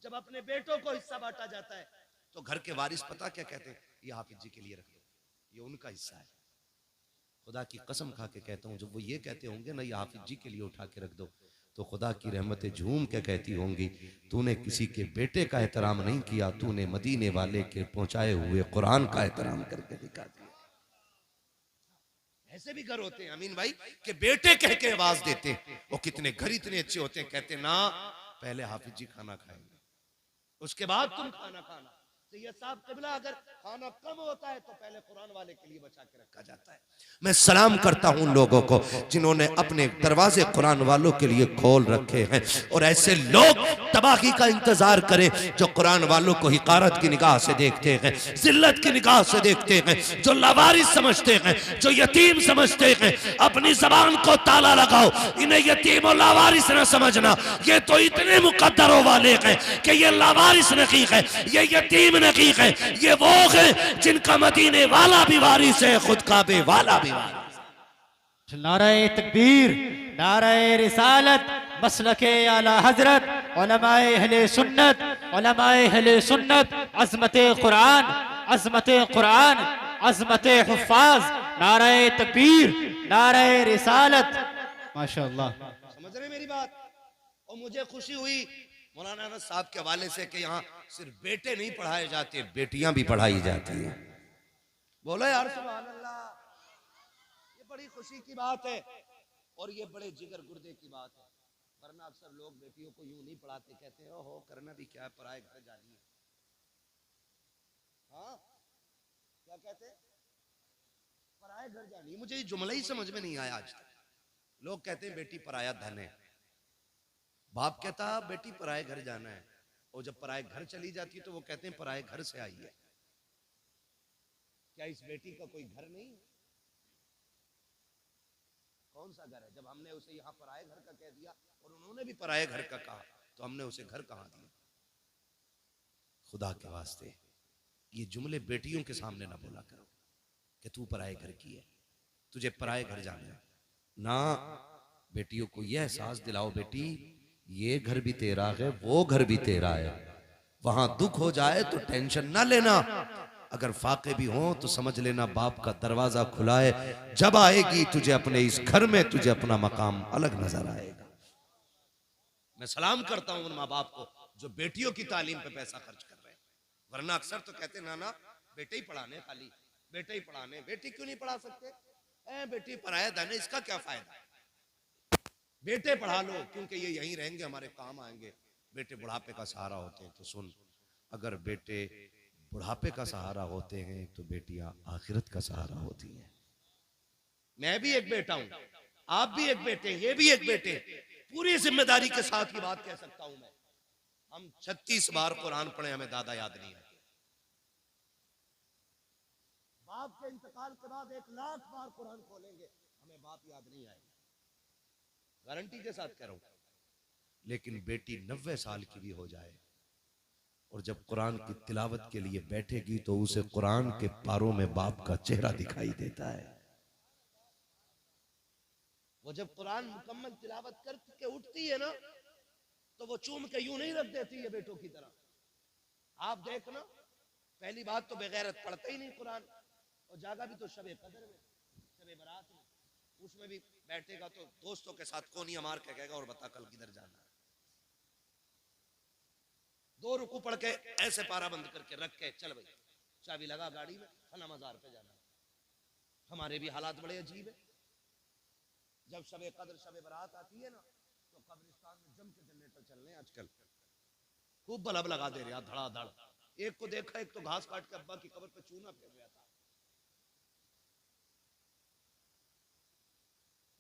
जब अपने बेटों को हिस्सा बांटा जाता है तो घर के वारिस पता क्या कहते हैं? ये हाफिज जी के लिए रख दो, ये उनका हिस्सा है। खुदा की कसम खा के कहता हूं, जब वो ये कहते होंगे ना ये हाफिज जी के लिए उठा के रख दो, तो खुदा की रहमतें झूम के कहती होंगी तूने किसी के बेटे का एहतराम नहीं किया, तूने मदीने वाले के पहुंचाए हुए कुरान का एहतराम करके दिखा दिया। ऐसे भी घर होते हैं अमीन भाई कि बेटे कह के आवाज देते हैं। वो कितने घर इतने अच्छे होते हैं, कहते ना पहले हाफिज जी खाना खाएंगे, उसके बाद तुम खाना खाना। सैयद साहब क़िबला अगर खाना कम होता है तो पहले कुरान वाले के लिए बचा के रखा जाता है। मैं सलाम करता हूं उन लोगों को जिन्होंने अपने दरवाजे कुरान वालों के लिए खोल रखे हैं, और ऐसे लोग तबाही का इंतजार करें जो कुरान वालों को हिकारत की निगाह से देखते हैं, जिल्लत की निगाह से देखते हैं, जो लावारिस समझते हैं, जो यतीम समझते हैं। अपनी जबान को ताला लगाओ, इन्हें यतीम और लावारिस न समझना। ये तो इतने मुकद्दरों वाले हैं कि ये लावारिस नहीं है, ये यतीम नहीं है, ये वो है जिनका मदीने वाला भी वारिस है, खुद काबे वाला भी वारिस है। नारे तकबीर, नारे रिसालत, मसलके आला हजरत, उलमाए अहले सुन्नत, उलमाए अहले सुन्नत, अज़मते कुरान, अज़मते कुरान, अज़मते हुफ़्फ़ाज़, नारे तकबीर, नारे रिसालत। माशाअल्लाह। समझ रहे मेरी बात? और मुझे खुशी हुई मौलाना अनस साहब के हवाले से कि यहाँ सिर्फ बेटे नहीं पढ़ाए जाते, बेटियां भी पढ़ाई जाती हैं। बोलो यार सुभान अल्लाह, ये बड़ी खुशी की बात है और ये बड़े जिगर गुर्दे की बात है। वरना अक्सर लोग बेटियों को यूं नहीं पढ़ाते, कहते हैं ओहो करना भी क्या है, पराए घर जानी है। हाँ क्या कहते हैं, पराए घर जानी। मुझे ये जुमला ही समझ में नहीं आया आज तक। लोग कहते हैं बेटी पराया धन है, बाप कहता बेटी पराए घर जाना है, और जब पराए घर चली जाती है तो वो कहते हैं पराए घर से आई है। क्या इस बेटी का कोई घर नहीं? कौन सा घर है? जब हमने उसे यहाँ पराए घर का कह दिया और उन्होंने भी पराए घर का कहा तो हमने उसे घर कहाँ दिया? खुदा के वास्ते ये जुमले बेटियों के सामने ना बोला करो कि तू पराए घर की है, तुझे पराए घर जाना है ना। बेटियों को यह एहसास दिलाओ, बेटी ये घर भी तेरा है, वो घर भी तेरा है। वहां दुख हो जाए तो टेंशन ना लेना, अगर फाके भी हो तो समझ लेना बाप का दरवाजा खुला है। जब आएगी तुझे अपने इस घर में तुझे अपना मकाम अलग नजर आएगा। मैं सलाम करता हूं उन माँ बाप को जो बेटियों की तालीम पे पैसा खर्च कर रहे हैं। वरना अक्सर तो कहते नाना बेटे ही पढ़ाने, खाली बेटे ही पढ़ाने, बेटी क्यों नहीं पढ़ा सकते? बेटी पढ़ाया था ना, इसका क्या फायदा? बेटे पढ़ा लो क्योंकि ये यहीं रहेंगे, हमारे काम आएंगे। बेटे बुढ़ापे का सहारा होते हैं। तो सुन, अगर बेटे बुढ़ापे का सहारा होते हैं तो बेटियां आखिरत का सहारा होती हैं। मैं भी एक बेटा हूं, आप भी एक बेटे, ये भी एक बेटे। पूरी जिम्मेदारी के साथ ये बात कह सकता हूं मैं। हम 36 बार कुरान पढ़े, हमें दादा याद नहीं है। बाप के इंतकाल के बाद 1 लाख बार कुरान खोलेंगे, हमें बाप याद नहीं आएगा, गारंटी के साथ कह रहा हूं। लेकिन बेटी 90 साल की भी हो जाए और जब कुरान की तिलावत के लिए बैठेगी तो उसे कुरान के पारों में बाप का चेहरा दिखाई देता है। वो जब कुरान मुकम्मल तिलावत करके उठती है ना तो वो चूम के यूं नहीं रख देती है बेटों की तरह। आप देखना, पहली बात तो बेगैरत पढ़ता ही नहीं कुरान, और जागा भी तो शबे कदर में, शबे बरात में, उसमें भी बैठेगा तो दोस्तों के साथ कोनिया मार के कहेगा और बता कल किधर जाना है। 2 रुकू पढ़ के ऐसे पारा बंद करके रख के चल भाई चाबी लगा गाड़ी में, फला मजार पे जाना है। हमारे भी हालात बड़े अजीब है। जब शबे कदर शबे बरात आती है ना तो कब्रिस्तान में जम के जनरेटर चल रहे हैं आजकल, खूब बल्ब लगा दे रहे धड़ाधड़। एक को देखा, एक तो घास काट के अब्बा की कब्र पे चूना फेर रहा था।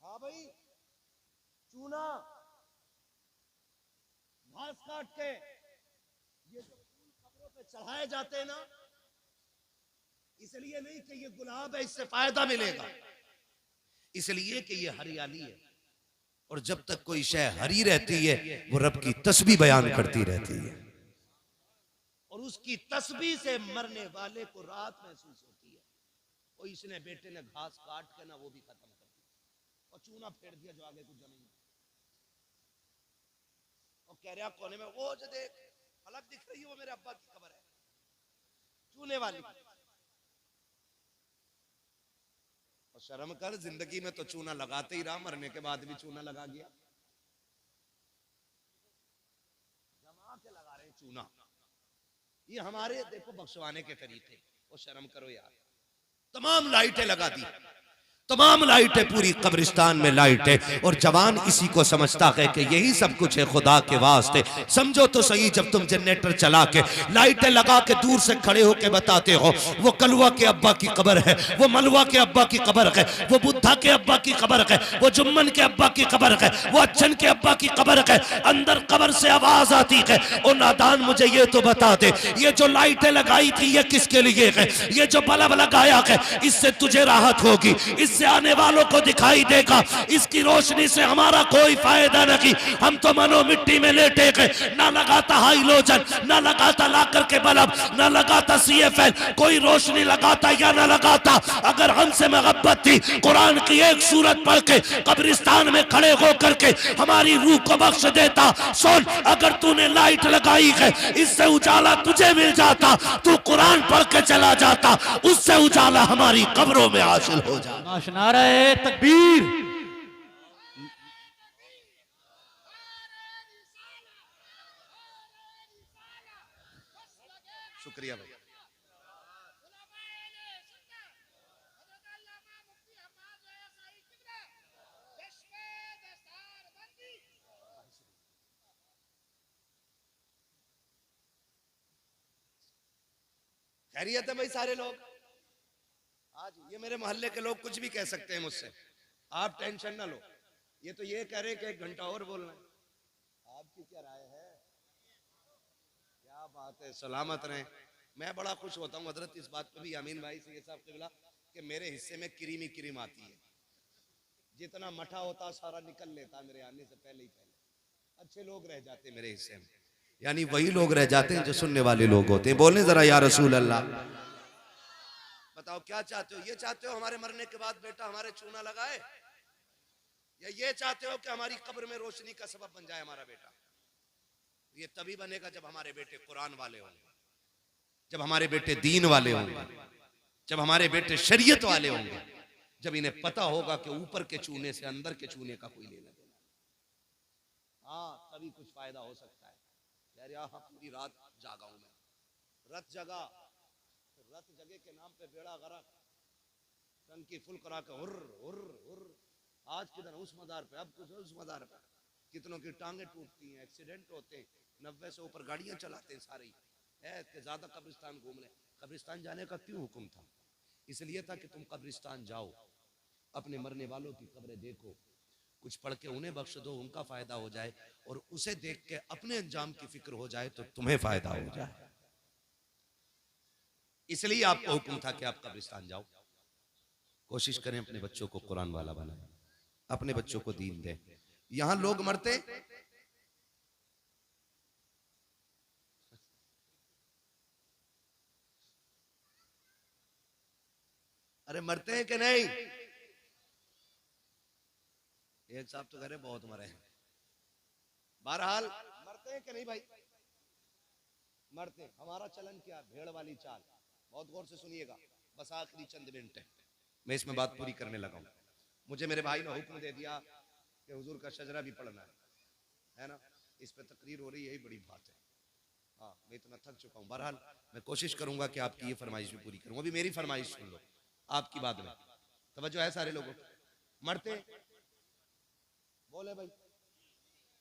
हाँ भाई, चूना घास काट के ये जो फूल कब्रों पे चढ़ाए जाते हैं ना, इसलिए नहीं कि ये गुलाब है इससे फायदा मिलेगा, इसलिए कि ये हरियाली है। और जब तक कोई शय हरी रहती है वो रब की तस्बीह बयान करती रहती है, और उसकी तस्बीह से मरने वाले को राहत महसूस होती है। और इसने बेटे ने घास काट के ना वो भी खत्म कर दिया और चूना फेर दिया जो आगे कुछ जमीन, और कह रहा कोने में वो जो देख फलक दिख रही है वो मेरे अब्बा की कब्र है, चूने वाली। और शर्म कर, जिंदगी में तो चूना लगाते ही रहा, मरने के बाद भी चूना लगा गया। जमा के लगा रहे चूना, ये हमारे देखो बख्शवाने के तरीके। और शर्म करो यार, तमाम लाइटें लगा दी, तमाम लाइट है, पूरी कब्रिस्तान में लाइट है, और जवान इसी को समझता है कि यही सब कुछ है खुदा के वास्ते। समझो तो सही, जब तुम जनरेटर चला के लाइटें लगा के दूर से खड़े होके बताते हो वो कलवा के अब्बा की कब्र है, वो मलवा के अब्बा की कब्र है, वो बुद्धा के अब्बा की कब्र है, वो जुम्मन के अब्बा की कब्र है, वो अच्छन के अब्बा की कब्र है, अंदर कब्र से आवाज आती है, ओ नादान मुझे ये तो बता दे, ये जो लाइटें लगाई थी ये किसके लिए है? ये जो बल्ब लगाया है इससे तुझे राहत होगी, इससे आने वालों को दिखाई देगा, इसकी रोशनी से हमारा कोई फायदा नहीं। हम तो मनो मिट्टी में लेटे गए, ना लगाता हाइलोजन, ना लगाता लाकर के बल्ब, ना लगाता CFL, कोई रोशनी लगाता या ना लगाता। अगर हमसे मोहब्बत थी कुरान की एक सूरत पढ़ के कब्रिस्तान में खड़े होकर के हमारी रूह को बख्श देता। सुन, अगर तूने लाइट लगाई है इससे उजाला तुझे मिल जाता, तू कुरान पढ़ के चला जाता, उससे उजाला हमारी कब्रों में हासिल हो जाता। नारे तकबीर। शुक्रिया भाई। खैरियत है भाई सारे लोग? आज ये मेरे मोहल्ले के लोग कुछ भी कह सकते हैं मुझसे, आप टेंशन ना लो। ये तो ये कह रहे कि 1 घंटा और बोलना है। आपकी क्या राय है? क्या बात है, सलामत रहें। मैं बड़ा खुश होता हूँ हजरत इस बात पे भी, अमीन भाई से ये साहब किबला, कि मेरे हिस्से में क्रीम ही क्रीम आती है। जितना मठा होता सारा निकल लेता मेरे आने से पहले ही पहले। अच्छे लोग रह जाते मेरे हिस्से में, यानी वही लोग रह जाते हैं जो सुनने वाले लोग होते हैं। बोलने जरा या रसूल अल्लाह। बताओ क्या चाहते हो? ये चाहते हो हमारे मरने के बाद बेटा हमारे चूना लगाए, या ये चाहते हो कि हमारी कब्र में रोशनी का सबब बन जाए हमारा बेटा? ये तभी बनेगा जब हमारे बेटे कुरान वाले होंगे, जब हमारे बेटे दीन वाले होंगे, जब हमारे बेटे शरीयत वाले होंगे, जब इन्हें पता होगा कि ऊपर के चूने से अंदर के चूने का कोई लेना देना। हाँ, तभी कुछ फायदा हो सकता है। यार यहाँ पूरी रात जागा हूं मैं, रत जगा, रत जगे के नाम पे बेड़ा गरक, टंकी फुल करा के हुर हुर हुर। आज किधर उस मदार पे, अब कुछ उस मदार पे। कितनों की टांगे टूटती हैं, एक्सीडेंट होते हैं, 90 से ऊपर गाड़ियां चलाते हैं सारे ही है कि ज्यादा कब्रिस्तान घूम रहे। कब्रिस्तान जाने का क्यों हुक्म था? इसलिए था कि तुम कब्रिस्तान जाओ, अपने मरने वालों की कब्रें देखो, कुछ पढ़ के उन्हें बख्श दो, उनका फायदा हो जाए, और उसे देख के अपने अंजाम की फिक्र हो जाए तो तुम्हें फायदा हो जाए। इसलिए आपको हुक्म था कि आप कब्रिस्तान जाओ। कोशिश करें अपने बच्चों को कुरान वाला बनाएं, अपने बच्चों को दीन दें। यहां लोग मरते, अरे मरते हैं कि नहीं? एक साहब तो कह रहे बहुत मरे हैं। बहरहाल मरते हैं कि नहीं भाई? मरते हैं। हमारा चलन क्या? भेड़ वाली चाल। बहुत गौर से सुनिएगा, बस आखिरी चंद मिनट है, मैं इसमें बात पूरी करने लगा हूं। मुझे मेरे भाई ने हुक्म दे दिया कि हुजूर का शजरा भी पढ़ना है ना, इस पे तकरीर हो रही है, यही बड़ी बात है। हाँ, मैं इतना थक चुका हूँ। बहरहाल मैं कोशिश करूंगा कि आपकी ये फरमाइश भी पूरी करूँ। अभी मेरी फरमाइश सुन लो, आपकी बात में तवज्जो है सारे लोगों। मरते बोले भाई,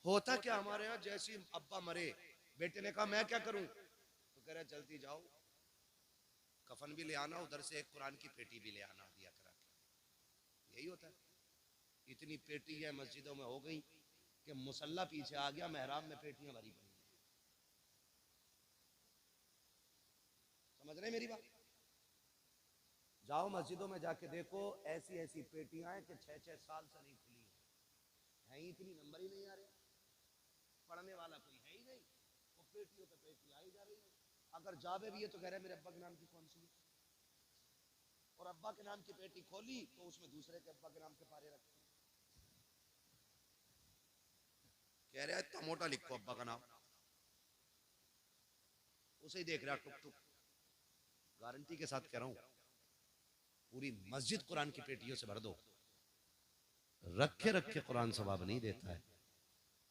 होता क्या हमारे यहाँ, जैसी अब्बा मरे, बेटे ने कहा मैं क्या करूं, तो कह रहा जल्दी जाओ, कफन भी ले आना, उधर से एक कुरान की पेटी भी ले आना दिया करा के। यही होता है। इतनी पेटी है मस्जिदों में हो गई कि मुसल्ला पीछे आ गया, मेहराब में पेटियां भरी पड़ी। समझ रहे मेरी बात? जाओ मस्जिदों में जाके देखो, ऐसी ऐसी पेटियां हैं कि 6-6 साल से नहीं खुली है ही, इतनी नंबर ही नहीं आ रहे, पढ़ने वाला कोई है ही नहीं, वो पेटियों पे पेटी आई जा रही है। अगर जावे भी है तो कह रहे मेरे अब्बा के नाम की कौन सी है, और अब्बा के नाम की पेटी खोली तो उसमें दूसरे के अब्बा के नाम के पारे रखे। कह रहे इतना मोटा लिखो अब्बा का नाम, उसे ही देख रहा टुक टुक। गारंटी के साथ कह रहा हूं, पूरी मस्जिद कुरान की पेटियों से भर दो। रखे रखे कुरान सवाब नहीं देता है।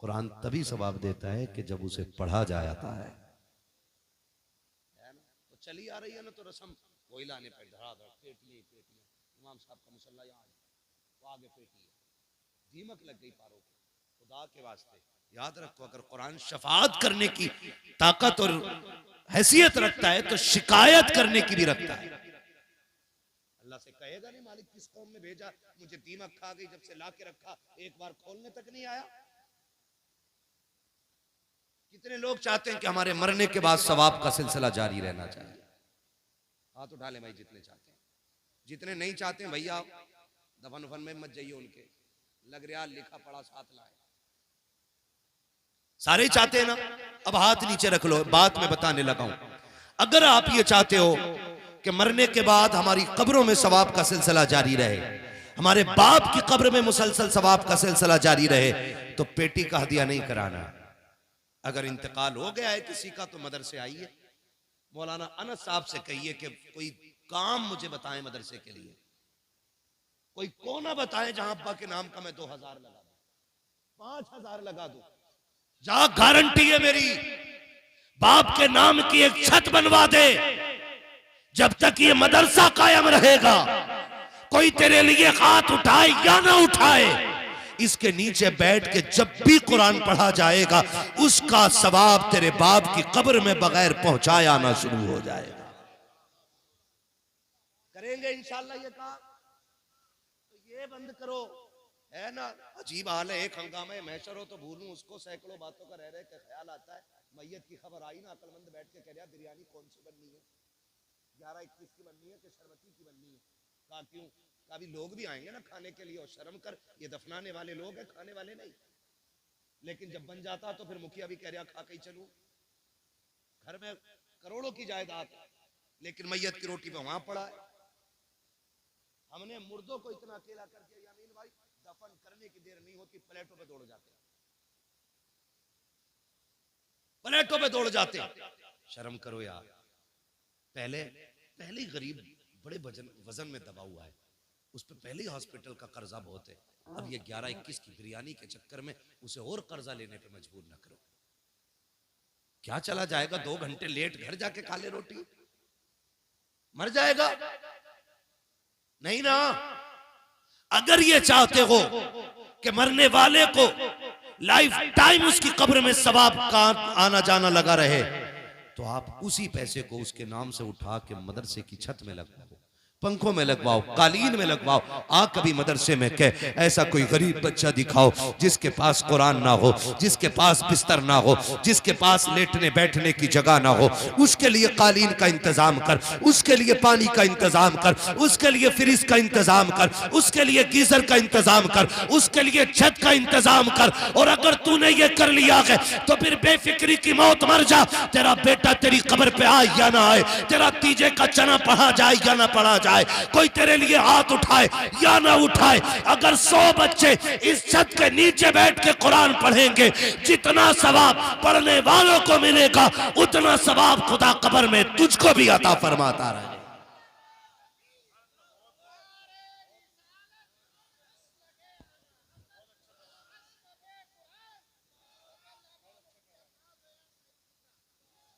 कुरान तभी सवाब देता है कि जब उसे पढ़ा जाता है ना? तो चली आ रही है ना, तो रस्म कोयला ने पे धड़ा धड़ पेटियां पेटियां, इमाम साहब का मुसल्ला यहाँ वो आगे पेटी है, दीमक लग गई पारों को। खुदा के वास्ते याद रखो, अगर कुरान शफाअत करने की ताकत और हैसियत रखता है तो शिकायत करने की भी रखता है। अल्लाह से कहेगा नहीं मालिक किस कौम में भेजा, मुझे दीमक खा गई, जब से ला के रखा एक बार खोलने तक नहीं आया। कितने लोग चाहते हैं कि हमारे मरने के बाद सवाब का सिलसिला जारी रहना चाहिए? हाथ उठा ले भाई जितने चाहते हैं। जितने नहीं चाहते हैं भैया दफन उफन में मत जाइए, उनके लग रहा लिखा पड़ा साथ लाए। सारे चाहते हैं ना? अब हाथ नीचे रख लो, बात में बताने लगा हूं। अगर आप ये चाहते हो कि मरने के बाद हमारी कब्रों में सवाब का सिलसिला जारी रहे, हमारे बाप की कब्र में मुसलसल सवाब का सिलसिला जारी रहे, तो पेटी का हदिया नहीं कराना। अगर इंतकाल हो गया है किसी का तो मदरसे आइए, मौलाना अनस साहब से कहिए कि कोई काम मुझे बताएं मदरसे के लिए, कोई कोना बताएं जहां अब्बा के नाम का मैं 2000 लगा दूं, 5000 लगा दूं। जा गारंटी है मेरी, बाप के नाम की एक छत बनवा दे, जब तक ये मदरसा कायम रहेगा, कोई तेरे लिए हाथ उठाए या ना उठाए, इसके नीचे बैठ के जब भी कुरान पढ़ा जाएगा उसका सवाब तेरे बाप की कब्र में बगैर पहुंचाए आना शुरू हो जाएगा। करेंगे इंशाल्लाह ये काम। तो ये बंद करो, है ना? अजीब हाल है, एक हंगामा महशर हो तो भूलूं उसको, सैकड़ों बातों का रह रहे के ख्याल आता है। मैयत की खबर आई ना, अकलमंद बैठ के कह रहा बिरयानी कौन सी बननी है, 11-21 की बननी है कि शरबती की बननी है? कहा क्यों? अभी लोग भी आएंगे ना खाने के लिए, और शर्म कर, ये दफनाने वाले लोग हैं, खाने वाले नहीं। लेकिन जब बन जाता तो फिर मुखिया भी कह रहा खा के ही चलूं। घर में करोड़ों की जायदाद, लेकिन मैयत की रोटी पे वहां पड़ा है। हमने मुर्दों को इतना अकेला कर दिया यामीन भाई, दफन करने की देर नहीं होती प्लेटों पे दौड़ जाते, प्लेटों पे दौड़ जाते। शर्म करो यार। पहले ही गरीब बड़े वजन में दबा हुआ है, उस पर पहले ही हॉस्पिटल का कर्जा बहुत है। अब ये 11-21 की बिरयानी के चक्कर में उसे और कर्जा लेने पे मजबूर न करो। क्या चला जाएगा? 2 घंटे लेट घर जाके खा ले रोटी, मर जाएगा? नहीं ना। अगर ये चाहते हो कि मरने वाले को लाइफ टाइम उसकी कब्र में सवाब का आना जाना लगा रहे, तो आप उसी पैसे को उसके नाम से उठा के मदरसे की छत में लगवाओ, पंखों में लगवाओ, कालीन में लगवाओ। आ कभी मदरसे में कह ऐसा कोई गरीब बच्चा दिखाओ जिसके पास कुरान ना हो, जिसके पास बिस्तर ना हो, जिसके पास लेटने बैठने की जगह ना हो, उसके लिए कालीन का इंतजाम कर, उसके लिए पानी का इंतजाम कर, उसके लिए फ्रिज का इंतजाम कर, उसके लिए गीजर का इंतजाम कर, उसके लिए छत का इंतजाम कर। और अगर तूने ये कर लिया है तो फिर बेफिक्री की मौत मर जा। तेरा बेटा तेरी कब्र पे आए या ना आए, तेरा तीजे का चना पढ़ा जाए या ना पढ़ा जाए, कोई तेरे लिए हाथ उठाए या ना उठाए, अगर 100 बच्चे इस छत के नीचे बैठ के कुरान पढ़ेंगे, जितना सवाब पढ़ने वालों को मिलेगा उतना सवाब खुदा कब्र में तुझको भी अता फरमाता रहे।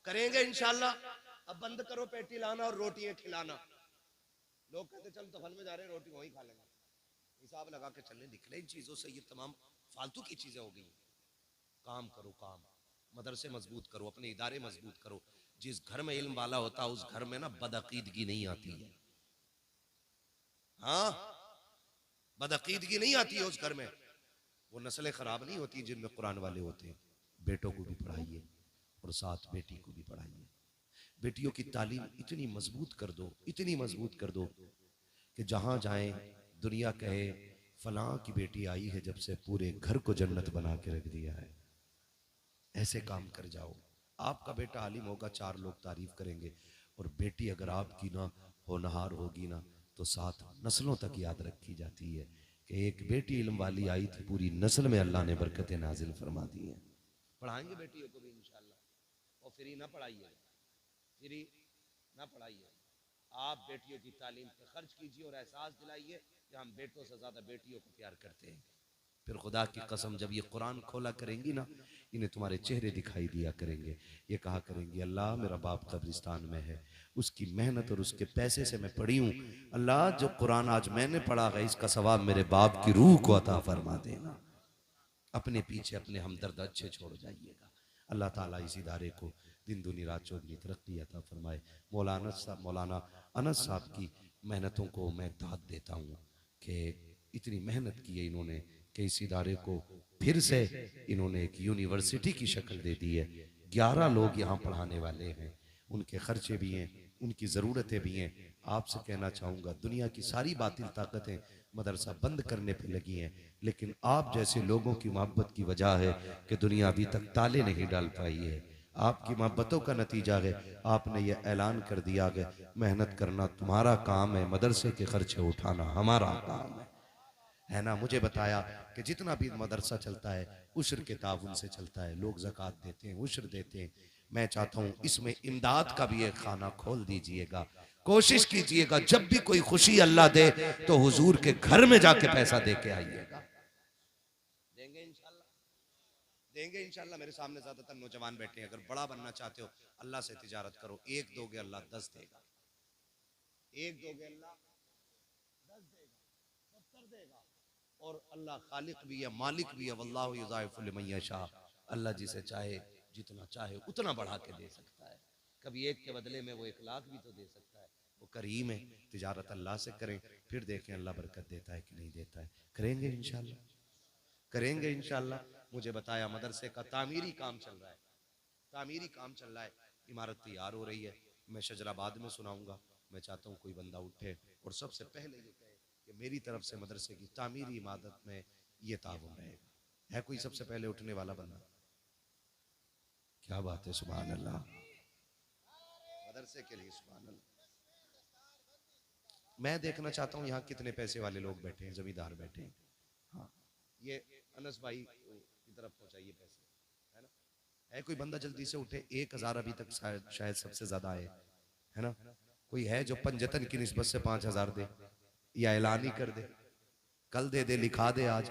करेंगे इंशाल्लाह। अब बंद करो पेटी लाना और रोटियां खिलाना। लोग कहते चल दफन में जा रहे हैं रोटी वहीं खा लेंगे, हिसाब लगा के चलने निकले। इन चीजों से ये तमाम फालतू की चीजें हो गई। काम करो, काम मदरसे मजबूत करो, अपने इदारे मजबूत करो। जिस घर में इल्म वाला होता है उस घर में ना बदअकीदगी नहीं आती है। हाँ, बदअकीदगी नहीं आती है उस घर में, वो नस्लें खराब नहीं होती जिनमें कुरान वाले होते हैं। बेटों को भी पढ़ाइए और साथ बेटी को भी पढ़ाइए। बेटियों की तालीम इतनी मजबूत कर दो, इतनी मजबूत कर दो कि जहां जाएं दुनिया कहे फलां की बेटी आई है जब से पूरे घर को जन्नत बना के रख दिया है। ऐसे काम कर जाओ। आपका बेटा आलिम होगा, 4 लोग तारीफ करेंगे, और बेटी अगर आपकी ना होनहार होगी ना तो 7 नस्लों तक याद रखी जाती है कि एक बेटी इल्म वाली आई थी, पूरी नस्ल में अल्लाह ने बरकतें नाजिल फरमा दी हैं। पढ़ाएंगे बेटियों को भी इंशाल्लाह, और फ्री ना पढ़ाइए, फ्री ना पढ़ाइए। आप बेटियों की तालीम पे खर्च कीजिए और एहसास दिलाइए कि हम बेटों से ज्यादा बेटियों को प्यार करते हैं। फिर खुदा की कसम जब ये कुरान खोला करेंगी ना, इन्हें तुम्हारे चेहरे दिखाई दिया करेंगे। ये कहा करेंगी अल्लाह मेरा बाप कब्रिस्तान में है, उसकी मेहनत और उसके पैसे से मैं पढ़ी हूँ। अल्लाह जो कुरान आज मैंने पढ़ा है इसका सवाब मेरे बाप की रूह को अता फरमा देना। अपने पीछे अपने हमदर्द अच्छे छोड़ जाइएगा। अल्लाह ताला इस इदारे को दिन दुनी रात चौगनी तरक्की अता फरमाए। मौलाना अनस साहब की मेहनतों को मैं दाद देता हूँ कि इतनी मेहनत की है इन्होंने कि इस इदारे को फिर से इन्होंने एक यूनिवर्सिटी की शक्ल दे दी है। 11 लोग यहाँ पढ़ाने वाले हैं, उनके खर्चे भी हैं, उनकी ज़रूरतें भी हैं। आपसे कहना चाहूँगा दुनिया की सारी बातिल ताकतें मदरसा बंद करने पे लगी हैं, लेकिन आप जैसे लोगों की मोहब्बत की वजह है कि दुनिया अभी तक ताले नहीं डाल पाई है। आपकी मोहब्बतों का नतीजा है आपने ये ऐलान कर दिया कि मेहनत करना तुम्हारा काम है, मदरसे के खर्चे उठाना हमारा काम है ना। मुझे बताया कि जितना भी मदरसा चलता है उश्र के ताउन से चलता है, लोग ज़कात देते हैं, उश्र देते हैं। मैं चाहता हूँ इसमें इमदाद का भी एक खाना खोल दीजिएगा। कोशिश कीजिएगा जब भी कोई खुशी अल्लाह दे तो हुजूर के घर में जाके पैसा दे के आइएगा। देंगे इंशाल्लाह, देंगे इंशाल्लाह। मेरे सामने ज्यादातर नौजवान बैठे हैं, अगर बड़ा बनना चाहते हो अल्लाह से तिजारत करो। एक दोगे अल्लाह 10 देगा, एक दोगे अल्लाह 10 देगा, 70 देगा। और अल्लाह खालिक भी है, मालिक भी है। वल्लाहु युज़ाइफु लिमन यशा, अल्लाह जिसे चाहे जितना चाहे उतना बढ़ा के दे सकता है। कभी एक के बदले में वो 1 लाख भी तो दे सकता है। वो करीम है। तिजारत अल्लाह से करें, फिर देखें अल्लाह बरकत देता है कि नहीं देता है। करेंगे इंशाल्लाह, करेंगे इंशाल्लाह। मुझे बताया मदरसे का तामीरी काम चल रहा है, तामीरी काम चल रहा है, इमारत तैयार हो रही है। मैं शजराबाद में सुनाऊंगा। मैं चाहता हूँ कोई बंदा उठे और सबसे पहले ये कहे कि मेरी तरफ से मदरसे की तामीरी इमारत में ये ताउन रहेगा। है कोई सबसे पहले उठने वाला बंदा? क्या बात है, सुभान अल्लाह। मदरसे के लिए सुभान अल्लाह। मैं देखना चाहता हूँ यहाँ कितने पैसे वाले लोग बैठे हैं, जमींदार बैठे हैं। हाँ, ये अनस भाई की तरफ पहुंचाइए पैसे, है ना। है कोई बंदा जल्दी से उठे? 1000 अभी तक शायद सबसे ज्यादा आए, है ना। कोई है जो पंजतन की निस्बत से 5000 दे या ऐलान ही कर दे, कल दे दे, लिखा दे आज,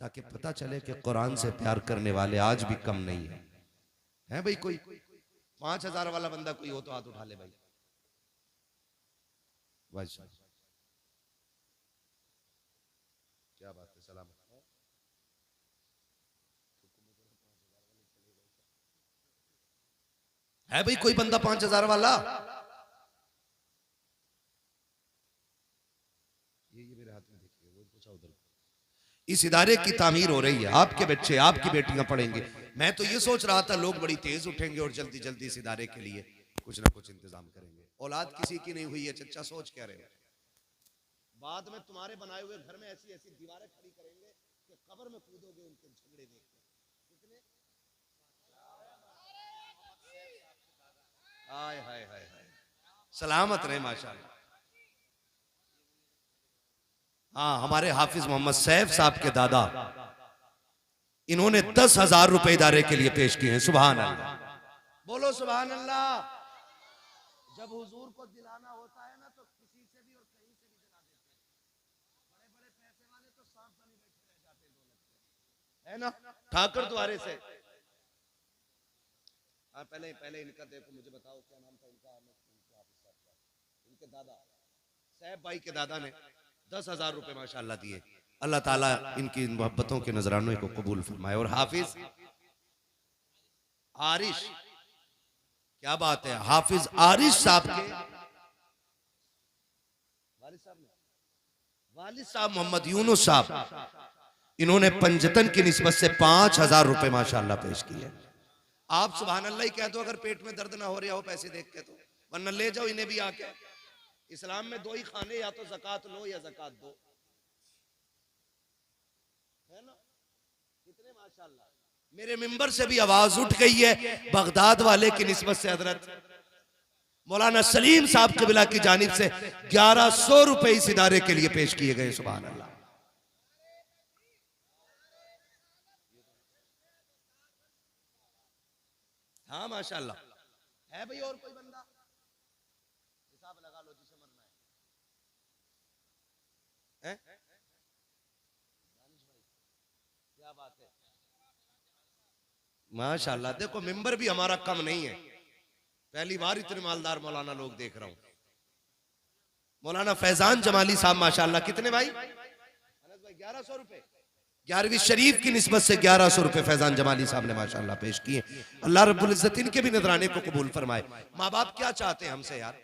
ताकि पता चले कि कुरान से प्यार करने वाले आज भी कम नहीं है। है भाई कोई 5000 वाला बंदा कोई हो तो हाथ उठा ले भाई। भाई साहब क्या बात है, सलाम है भाई कोई बंदा 5000 वाला? ये मेरे हाथ में देखिए, वो पूछा उधर। इस इदारे की तामीर हो रही है, आपके बच्चे आपकी बेटियां पढ़ेंगे। मैं तो ये सोच रहा था लोग बड़ी तेज उठेंगे और जल्दी जल्दी इस इदारे के लिए कुछ ना कुछ इंतजाम करेंगे। औलाद किसी की नहीं हुई है चचा, सोच क्या रहे हो? बाद में तुम्हारे बनाए हुए घर में ऐसी ऐसी दीवारें खड़ी करेंगे कि कब्र में कूदोगे उनके झगड़े देख के। कितने हाय हाय हाय हाय, सलामत रहे माशाअल्लाह। हाँ, हमारे हाफिज मोहम्मद सैफ साहब के दादा, इन्होंने 10,000 रुपए इदारे के लिए पेश किए हैं। सुभान अल्लाह, बोलो सुभान अल्लाह। जब हुजूर को दिलाना होता है ना तो किसी से भी और कहीं से भी दिला देते हैं। बड़े बड़े पैसे वाले तो सांप बने बैठे रह जाते हैं दौलत से, है ना। ठाकर द्वारे से। हाँ, पहले इनका देखो, मुझे बताओ क्या नाम था इनका? इनके दादा सैफ भाई के दादा ने 10,000 रुपए माशाअल्लाह दिए। अल्लाह ताला इनकी मोहब्बतों के नजरानों को कबूल फरमाए। और हाफिज आरिश, क्या बात है, हाफिज आरिश साहब के वालिद साहब मोहम्मद यूनुस साहब, इन्होंने पंजतन की निस्बत से 5,000 रुपए माशाअल्लाह पेश किए। आप सुभान अल्लाह ही कह दो अगर पेट में दर्द ना हो रहा हो पैसे देख के, तो वरना ले जाओ इन्हें भी आके। इस्लाम में 2 ही खाने, या तो ज़कात लो या ज़कात दो, है ना। कितने माशाअल्लाह। मेरे मिंबर से भी आवाज उठ गई है बगदाद वाले की निस्बत से हजरत मौलाना सलीम साहब क़िबला की जानिब से 1100 रुपए इस इदारे के लिए पेश किए गए। सुभान अल्लाह। हाँ माशाअल्लाह। है भाई और कोई बंदा? हिसाब लगा लो जिसे मरना है? माशाल्लाह, देखो मिंबर भी हमारा कम नहीं है, पहली बार इतने मालदार मौलाना लोग देख रहा हूं। मौलाना फैजान जमाली साहब माशाल्लाह, कितने भाई? 1100 रुपए 11वीं शरीफ की निस्बत से 1100 रुपए फैजान जमाली साहब ने माशाल्लाह पेश किए। अल्लाह रब्बुल इज्जत इनके भी नजराने को कबूल फरमाए। माँ बाप क्या चाहते हैं हमसे यार,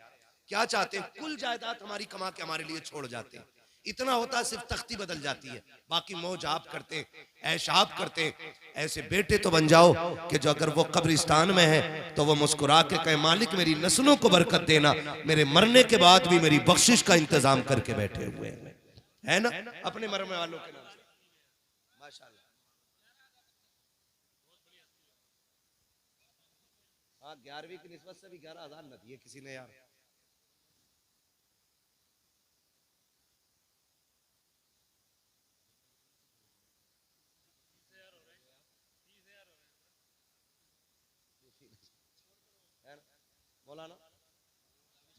क्या चाहते हैं? कुल जायदाद हमारी कमा के हमारे लिए छोड़ जाते हैं, इतना होता है सिर्फ तख्ती बदल जाती है, बाकी मौज आप करते हैं, ऐश आप करते हैं। ऐसे बेटे तो बन जाओ कि जो अगर वो कब्रिस्तान में है तो वो मुस्कुरा के कहे मालिक मेरी नस्लों को बरकत देना, मेरे मरने के बाद भी मेरी बख्शिश का इंतजाम करके बैठे हुए हैं, है ना, अपने मरने वालों के नाम से। माशाल्लाह, हाँ 11वीं की निस्बत से भी 11,000 न दिए किसी ने यार। मौलाना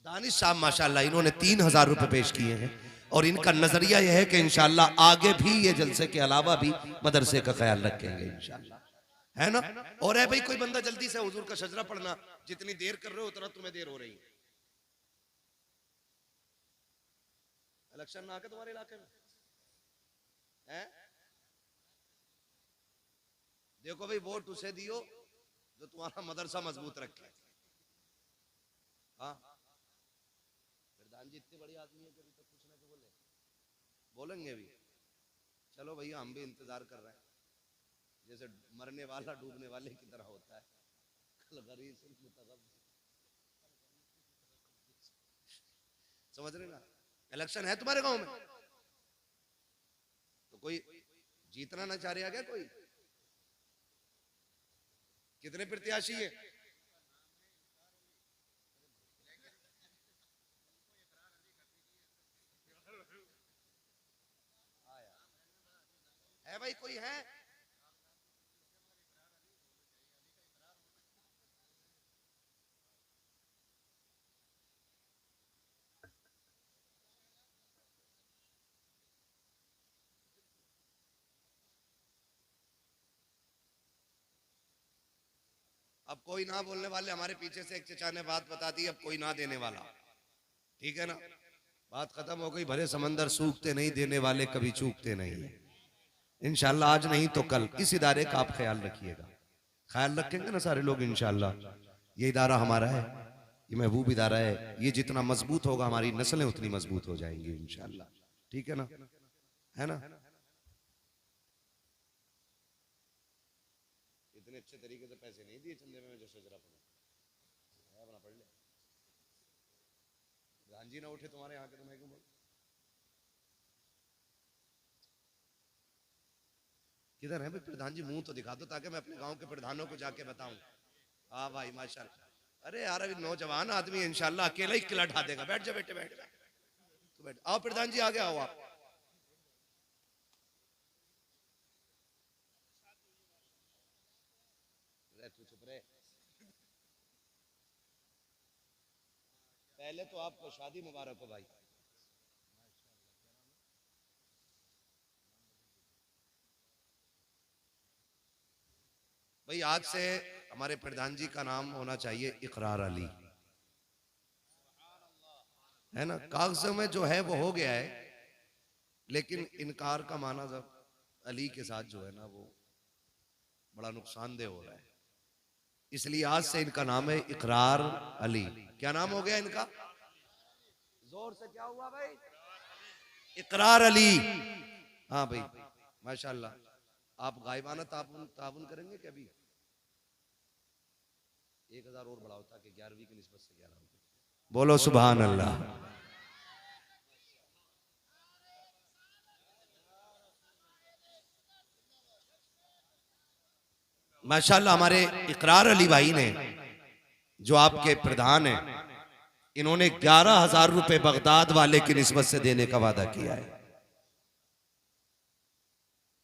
दानिश साहब माशाल्लाह इन्होंने 3,000 रुपए पेश किए हैं और इनका नजरिया यह है कि इंशाल्लाह आगे भी ये जलसे के अलावा भी मदरसे का ख्याल रखेंगे इंशाल्लाह, है ना। और है भाई कोई बंदा जल्दी से हुजूर का शजरा पढ़ना, जितनी देर कर रहे हो उतना तुम्हें देर हो रही है। इलेक्शन ना आके तुम्हारे इलाके में है? देखो भाई वोट उसे दियो जो तुम्हारा मदरसा मजबूत रखे। हाँ प्रधान जी इतनी बड़ी आदमी है कि अभी तक कुछ ना बोले, बोलेंगे भी। चलो भैया हम भी इंतजार कर रहे हैं, जैसे मरने वाला डूबने वाले की तरह होता है। कल गरीब समझ रहे ना। इलेक्शन है तुम्हारे गांव में तो कोई जीतना ना चाह रहा क्या? कोई कितने प्रत्याशी है? है भाई कोई है? अब कोई ना बोलने वाले, हमारे पीछे से एक चचा ने बात बता दी, अब कोई ना देने वाला, ठीक है ना, बात खत्म हो गई। भरे समंदर सूखते नहीं, देने वाले कभी चूकते नहीं है। इंशाल्लाह आज नहीं तो कल इस इदारे का आप ख्याल रखिएगा, ख्याल रखेंगे ना सारे लोग इंशाल्लाह। ये इदारा हमारा है, ये महबूब इदारा है, ये जितना मजबूत होगा हमारी नस्लें उतनी मजबूत हो जाएंगी इंशाल्लाह, ठीक है ना, है ना। इतने अच्छे तरीके से पैसे नहीं दिए चंदे में जो शजरा पढ़े, अपना पढ़ ले। प्रधान जी ना उठे तुम्हारे यहाँ के तो मैं क्यों बोल? किधर है भाई प्रधान जी? मुंह तो दिखा दो ताकि मैं अपने गांव के प्रधानों को जाके बताऊं। हाँ भाई माशाल्लाह। अरे यार अभी नौजवान आदमी है, इंशाल्लाह अकेला ही किला ढा देगा। बैठ जा बेटे, बैठ तो बैठ। आओ प्रधान जी आगे आओ आप। तू चुप रहे। पहले तो आपको शादी मुबारक हो भाई। भाई आज से हमारे प्रधान जी का नाम होना चाहिए इकरार अली, है ना। कागजों में जो है वो हो गया है, लेकिन इनकार का माना जब अली के साथ जो है ना वो बड़ा नुकसानदेह हो रहा है, इसलिए आज से इनका नाम है इकरार अली। क्या नाम हो गया इनका? जोर से क्या हुआ भाई? इकरार अली। हाँ भाई माशाल्लाह। आप गायबाना ताबुन करेंगे क्या? अभी 1000 और बढ़ाओ ताकि 11वीं की निस्बत से 11 रुपए। बोलो सुभान अल्लाह। माशाल्लाह हमारे इकरार अली भाई ने, जो आपके प्रधान हैं, इन्होंने 11,000 रुपए बगदाद वाले की निस्बत से देने का वादा किया है।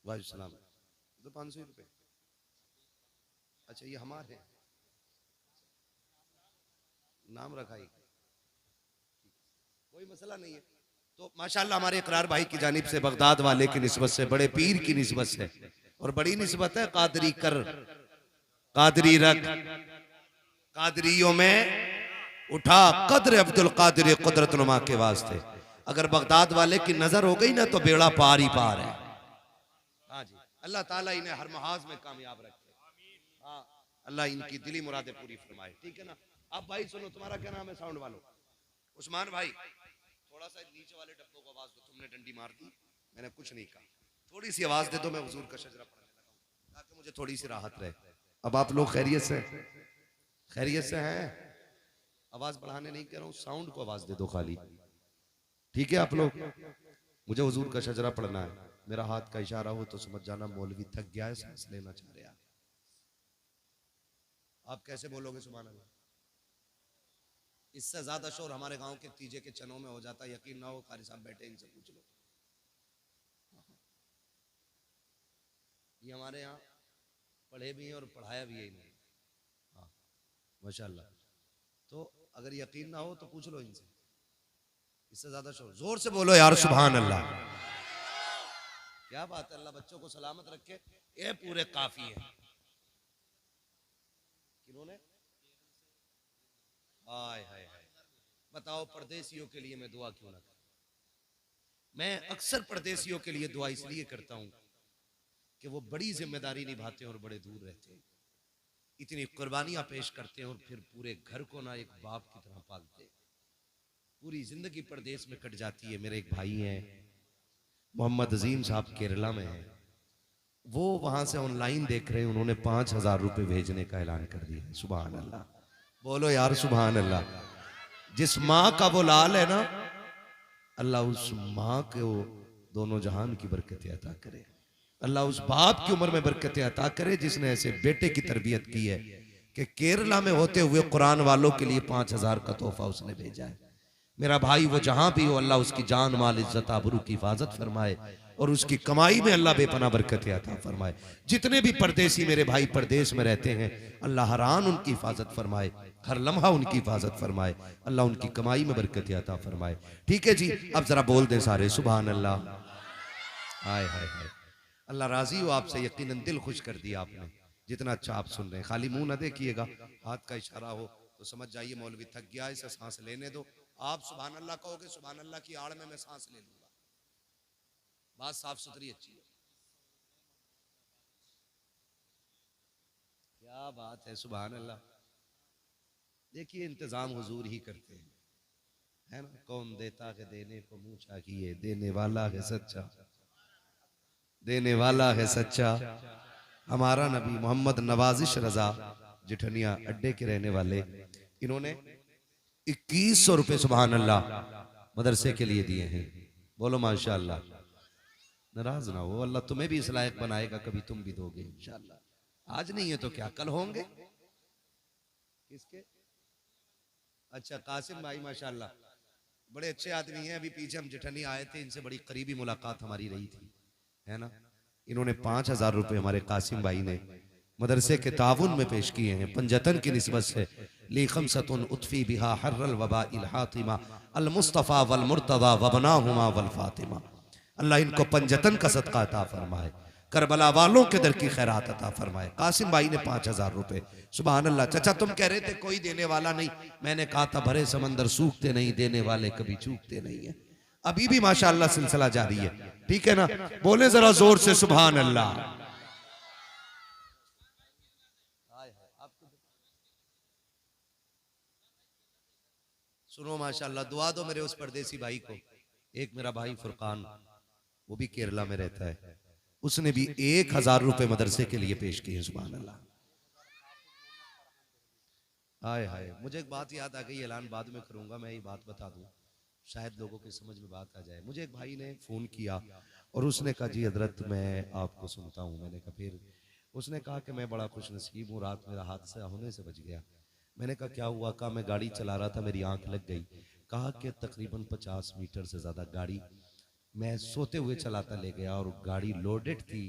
वाह सलाम। तो 500 रुपए। अच्छा ये हमारे नाम रखा ही, कोई मसला नहीं है। तो माशाल्लाह हमारे इकरार भाई की जानिब से बगदाद वाले की निस्बत से, बड़े पीर की निस्बत से, और बड़ी निस्बत है कादरी कर, कादरी रख, कादरियों में उठा कद्र अब्दुल कादिर कुदरत नुमा के वास्ते। अगर बगदाद वाले की नजर हो गई ना तो बेड़ा पार ही पार है। हाँ जी, अल्लाह ताला इन्हें हर महाज में कामयाब रखे। हाँ, अल्लाह इनकी दिली मुरादें पूरी फरमाए। ठीक है ना। अब भाई सुनो, तुम्हारा क्या नाम है साउंड वालों? उस्मान भाई, थोड़ा सा नीचे वाले डब्बों को आवाज दो। तुमने डंडी मार दी, मैंने कुछ नहीं कहा। थोड़ी सी आवाज दे दो, मैं हुजूर का शजरा पढ़ने लगा हूं ताकि मुझे थोड़ी सी राहत रहे। अब आप लोग खैरियत से, खैरियत से हैं? आवाज बढ़ाने नहीं कह रहा हूँ, साउंड को आवाज दे दो खाली। ठीक है आप लोग? मुझे हुजूर का शजरा पढ़ना है। मेरा हाथ का इशारा हो तो समझ जाना मौलवी थक गया है, सांस लेना चाह रहा है। आप कैसे बोलोगे सुभान अल्लाह? इससे ज्यादा शोर हमारे गांव के तीजे के चनों में हो जाता है। यकीन ना हो, कारी साहब बैठे, इनसे पूछ लो। ये हमारे यहाँ पढ़े भी हैं और पढ़ाया भी है इन्होंने। हाँ माशाल्लाह। तो अगर यकीन ना हो तो पूछ लो इनसे। इससे ज्यादा शोर, जोर से बोलो यार सुभान अल्लाह। क्या बात है, अल्लाह बच्चों को सलामत रखे। ये पूरे काफी है। किन्होंने? हाय हाय हाय, बताओ परदेसियों के लिए मैं दुआ क्यों ना करूं? मैं अक्सर परदेसियों के लिए दुआ इसलिए करता हूं कि वो बड़ी जिम्मेदारी निभाते हैं और बड़े दूर रहते हैं, इतनी कुर्बानियां पेश करते हैं और फिर पूरे घर को ना एक बाप की तरह पालते हैं। पूरी जिंदगी परदेश में कट जाती है। मेरे एक भाई हैं मोहम्मद अजीम साहब, केरला में हैं। वो वहां से ऑनलाइन देख रहे हैं, उन्होंने 5,000 रुपए भेजने का ऐलान कर दिया है। सुभान अल्लाह, बोलो यार सुभान अल्लाह। जिस माँ का वो लाल है ना, अल्लाह उस माँ को दोनों जहान की बरकतें अता करे। अल्लाह उस बाप की उम्र में बरकतें अता करे जिसने ऐसे बेटे की तरबियत की है कि केरला में होते हुए कुरान वालों के लिए 5,000 का तोहफा उसने भेजा है। मेरा भाई वो जहां भी हो, अल्लाह उसकी जान माल इज्जत आबरू की हिफाजत फरमाए और उसकी कमाई में अल्लाह बेपना बरकतें अता फरमाए। जितने भी परदेसी मेरे भाई परदेश में रहते हैं, अल्लाह हरान उनकी हिफाजत फरमाए, हर लम्हा उनकी हिफाजत फरमाए, अल्लाह उनकी कमाई में बरकतें अता फरमाए। ठीक है जी, अब जरा बोल दें सारे सुभान अल्लाह। हाय हाय हाय, अल्लाह राजी हो आपसे। यकीनन दिल खुश कर दिया आपने, जितना अच्छा आप सुन रहे हैं। खाली मुंह ना देखिएगा, हाथ का इशारा हो तो समझ जाइए मौलवी थक गया, इसे सांस लेने दो। आप सुभान अल्लाह कहोगे, सुभान अल्लाह की आड़ में मैं सांस ले लूंगा। बात साफ सुथरी अच्छी है। क्या बात है, सुभान अल्लाह। देखिए इंतजाम हुजूर ही करते हैं, है ना। कौन देता है देने को मुंह चाहिए, देने वाला है सच्चा, देने वाला है सच्चा। हमारा नबी मोहम्मद नवाजिश रजा जिठनिया अड्डे के रहने वाले, इन्होंने 2100 रुपए सुभान अल्लाह मदरसे के लिए दिए हैं। बोलो माशाअल्लाह। नाराज ना हो, अल्लाह तुम्हें भी इस लायक बनाएगा, कभी तुम भी दोगे इंशाअल्लाह। आज नहीं है तो क्या कल होंगे। किसके? अच्छा कासिम भाई माशाअल्लाह, बड़े अच्छे आदमी हैं। अभी पीछे हम जिठनी आए थे, इनसे बड़ी करीबी मुलाकात हमारी रही थी, है ना। इन्होंने 5,000 रुपए हमारे कासिम भाई ने मदरसे के ताउन में पेश किए हैं। पंजतन की निस्बत से ली खमसतुन उतफी बिहा हर्रल वबा इल हातिमा अल मुस्तफा वल मुर्तदा वबनाहुमा वल फातिमा। अल्लाह इनको पंजतन का सदका अता फरमाए, करबला वालों के दर की खैरात अता फरमाए। कासिम भाई ने 5,000 रुपए। सुभान अल्लाह। चाचा तुम कह रहे थे कोई देने वाला नहीं, मैंने कहा था भरे समंदर सूखते नहीं, देने वाले कभी चूकते नहीं है। अभी भी माशाअल्लाह सिलसिला जारी है, ठीक है ना। बोले जरा जोर से सुभान अल्लाह। सुनो माशाअल्लाह, दुआ दो मेरे उस परदेसी भाई को। एक मेरा भाई फुरकान, वो भी केरला में रहता है, उसने भी 1,000 रुपए मदरसे के लिए पेश किए। सुभान अल्लाह। हाय हाय, मुझे एक बात याद आ गई, ऐलान बाद में करूंगा, मैं ये बात बता दूं, शायद लोगों के समझ में बात आ जाए। मुझे एक भाई ने फोन किया और उसने कहा जी हजरत मैं आपको सुनता हूँ। मैंने कहा फिर? उसने कहा कि मैं बड़ा खुश नसीब हूँ, रात मेरा हादसा होने से बच गया। मैंने कहा क्या हुआ? कहा मैं गाड़ी चला रहा था, मेरी आंख लग गई। कहा कि तकरीबन 50 मीटर से ज्यादा गाड़ी मैं सोते हुए चलाता ले गया और गाड़ी लोडेड थी,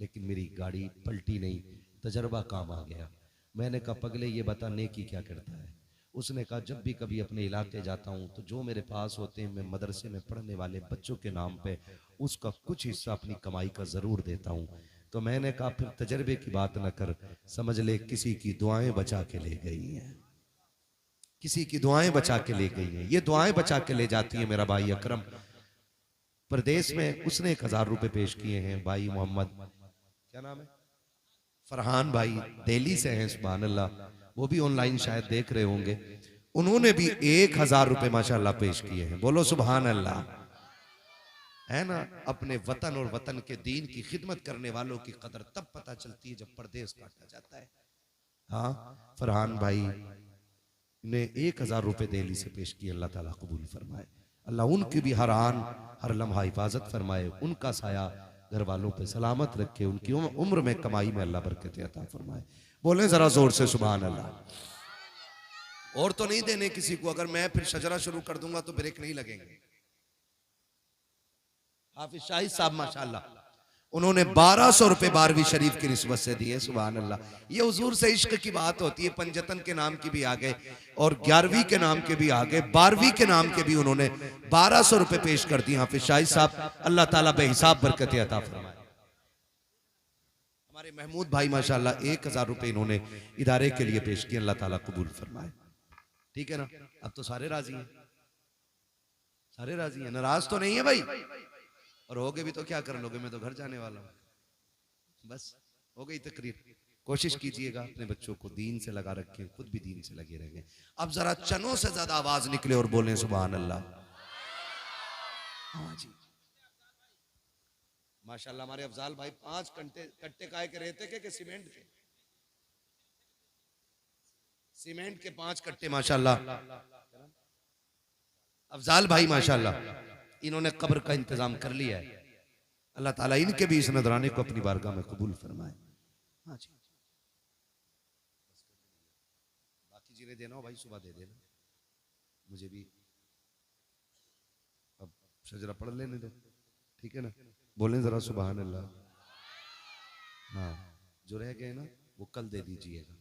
लेकिन मेरी गाड़ी पलटी नहीं, तजर्बा काम आ गया। मैंने कहा पगले ये बता नेकी क्या करता है? उसने कहा जब भी कभी अपने इलाके जाता हूँ तो जो मेरे पास होते हैं, मैं मदरसे में पढ़ने वाले बच्चों के नाम पे उसका कुछ हिस्सा अपनी कमाई का जरूर देता हूँ। तो मैंने कहा फिर तजर्बे की बात न कर, समझ ले किसी की दुआएं बचा के ले गई हैं, किसी की दुआएं बचा के ले गई हैं। ये दुआएं बचा के ले जाती है मेरा भाई अकरम। प्रदेश में उसने 1000 रुपए पेश किए हैं भाई मोहम्मद, क्या नाम है, फरहान भाई, दिल्ली से हैं, सुभान अल्लाह, वो भी ऑनलाइन शायद देख रहे होंगे। उन्होंने भी 1000 रुपए माशाल्लाह पेश किए हैं। बोलो सुभान अल्लाह। है ना, अपने वतन और वतन के दीन की खिदमत करने वालों की कदर तब पता चलती है जब परदेश काटा जाता है। हाँ, फरहान भाई ने 1000 रुपए दिल्ली से पेश किए, अल्लाह ताला कबूल फरमाए। अल्लाह उनकी भी हर आन हर लम्हा हिफाजत फरमाए, उनका साया घर वालों पे सलामत रखे, उनकी उम्र में कमाई में अल्लाह बरकत अता फरमाए। बोले जरा जोर से सुभान अल्लाह। और तो नहीं देने किसी को, अगर मैं फिर शजरा शुरू कर दूंगा तो ब्रेक नहीं लगेंगे। हाफिज शाहिद साहब माशाल्लाह, उन्होंने 1200 रुपए 12वीं शरीफ की निस्बत से दिए, सुभान अल्लाह। ये हुजूर से इश्क की बात होती है। पंजतन के नाम की भी आ गए और 11वीं के नाम के भी आ गए, 12वीं के नाम के भी उन्होंने 1200 रुपए पेश कर दिए हाफिज शाहिद साहब, अल्लाह ताला बेहिसाब बरकत अता फरमाए। हमारे महमूद भाई माशाल्लाह 1000 रुपए इन्होंने इदारे के लिए पेश किए, अल्लाह ताला कबूल फरमाए। ठीक है ना, अब तो सारे राजी हैं, सारे राजी हैं, नाराज तो नहीं है भाई। और होगे भी तो क्या कर लोगे, मैं तो घर जाने वाला हूं, बस हो गई तकरीर। कोशिश कीजिएगा अपने बच्चों को दीन से लगा रखें, खुद भी दीन से लगे रहेंगे। अब जरा चनों से ज्यादा आवाज निकले और बोलें सुभान अल्लाह। हाँ जी माशाल्लाह, हमारे अफजाल भाई 5 कट्टे काय के रहते के सीमेंट के, सीमेंट के 5 कट्टे माशाल्लाह। अफजाल भाई माशाल्लाह इन्होंने कब्र का इंतजाम कर लिया है, अल्लाह ताला इनके भी इस नजराने को अपनी बारगाह में कबूल फरमाए। हाँ जी, बाकी जिन्हें देना हो भाई सुबह दे देना, मुझे भी अब शजरा पढ़ लेने दो, ठीक है ना। बोलें जरा सुभान अल्लाह। हाँ, जो रह गए ना वो कल दे दीजिएगा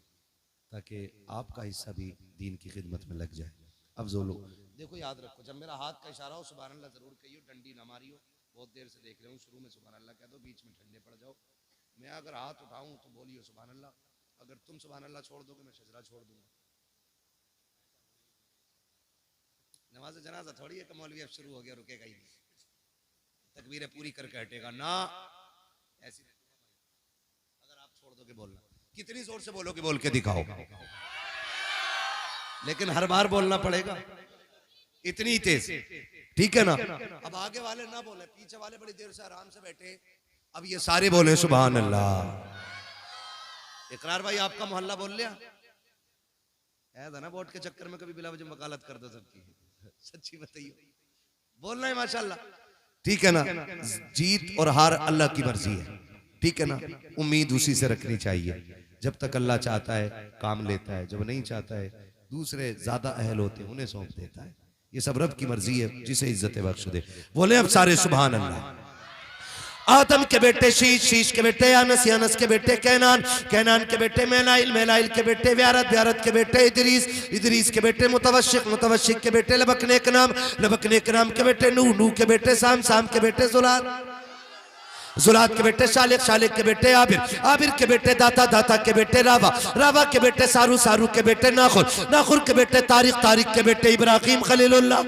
ताकि आपका हिस्सा भी दीन की खिदमत में लग जाए। अब जो लोग देखो याद रखो, जब मेरा हाथ का इशारा हो सुभान अल्लाह जरूर कहियो, डंडी ना मारियो। बहुत देर से देख रहे हूँ, शुरू में सुभान अल्लाह कह दो, बीच में ठंडे पड़ जाओ। मैं अगर हाथ उठाऊं तो बोलियो सुभान अल्लाह, अगर तुम सुभान अल्लाह छोड़ दोगे मैं शजरा छोड़ दूंगा। नमाज जनाजा थोड़ी है कि मौलवी अब शुरू हो गया रुकेगा ही नहीं, तकबीरें पूरी करके हटेगा ना, ऐसी अगर आप छोड़ दोगे बोलना। कितनी जोर से बोलोगे बोल के दिखाओ, लेकिन हर बार बोलना पड़ेगा, इतनी तेज, ठीक है ना। अब आगे वाले ना बोले, पीछे वाले बड़ी देर से आराम से बैठे, अब ये सारे बोले सुभान अल्लाह। इकरार भाई आपका मोहल्ला बोल लिया है ना, वोट के चक्कर में कभी बिला वजह वकालत कर दो सबकी, सच्ची बताइए, बोलना है माशाल्लाह, ठीक है ना। जीत और हार अल्लाह की मर्जी है, ठीक है ना। उम्मीद उसी से रखनी चाहिए, जब तक अल्लाह चाहता है काम लेता है, जब नहीं चाहता है दूसरे ज्यादा अहल होते हैं उन्हें सौंप देता है। ये सब रब की मर्जी है, जिसे इज्जत बख्श दे। बोले अब सारे सुभान अल्लाह। आदम के बेटे शीश, शीश के बेटे अनस, अनस के बेटे कैनान, कैनान के बेटे मेलाइल, मेलाइल के बेटे व्यारत, व्यारत के बेटे इदरीस, इदरीस के बेटे मुतवशिक, मुतवशिक के बेटे लबकने के नाम, लबकने के नाम के बेटे नूह, नूह के बेटे साम, साम के बेटे जुलाल, जुलात के बेटे शालिक, शालिक के बेटे आबिर, आबिर के बेटे दाता, दाता के बेटे रावा, रावा के बेटे सारू, सारू के बेटे नाखुर, नाखुर के बेटे तारिक, तारिक के बेटे इब्राहिम खलीलुल्लाह,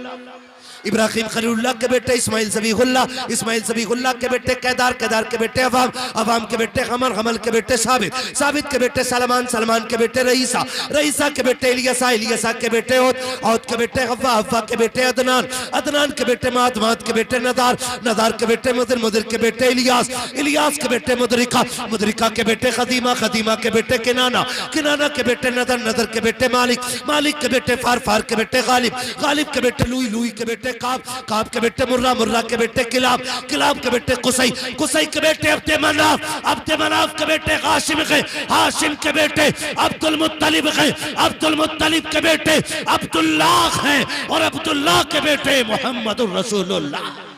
इब्राहिम खलीलुल्लाह के बेटे इस्माइल ज़बीहुल्लाह, इस्माइल ज़बीहुल्लाह के बेटे कैदार, कैदार के बेटे अवाम, अवाम के बेटे हमर, हमल के बेटे साबित, साबित के बेटे सलमान, सलमान के बेटे रईसा, रईसा के बेटे इलियसा, इलियसा के बेटे औद, औद के बेटे हव्वा, हव्वा के बेटे अदनान, अदनान के बेटे माद, माद के बेटे नदार, नदार के बेटे मुदर, मुदर के बेटे इलियास, इलियास के बेटे मुदरिका, मुदरिका के बेटे खदीमा, खदीमा के बेटे किनाना, किनाना के बेटे नदर, नदर के बेटे मालिक, मालिक के बेटे फार, फार के बेटे गालिब, गालिब के बेटे लुई, लुई के बेटे काब, काब के बेटे मुर्रा, मुर्रा के बेटे किलाब, किलाब के बेटे कुसई, कुसई के बेटे अब्दे मनाफ, अब्दे मनाफ के बेटे हाशिम के, हाशिम के बेटे अब्दुल मुत्तलिब के, अब्दुल मुत्तलिब के बेटे अब्दुल्लाह हैं और अब्दुल्लाह के बेटे मोहम्मदुर रसूलुल्लाह।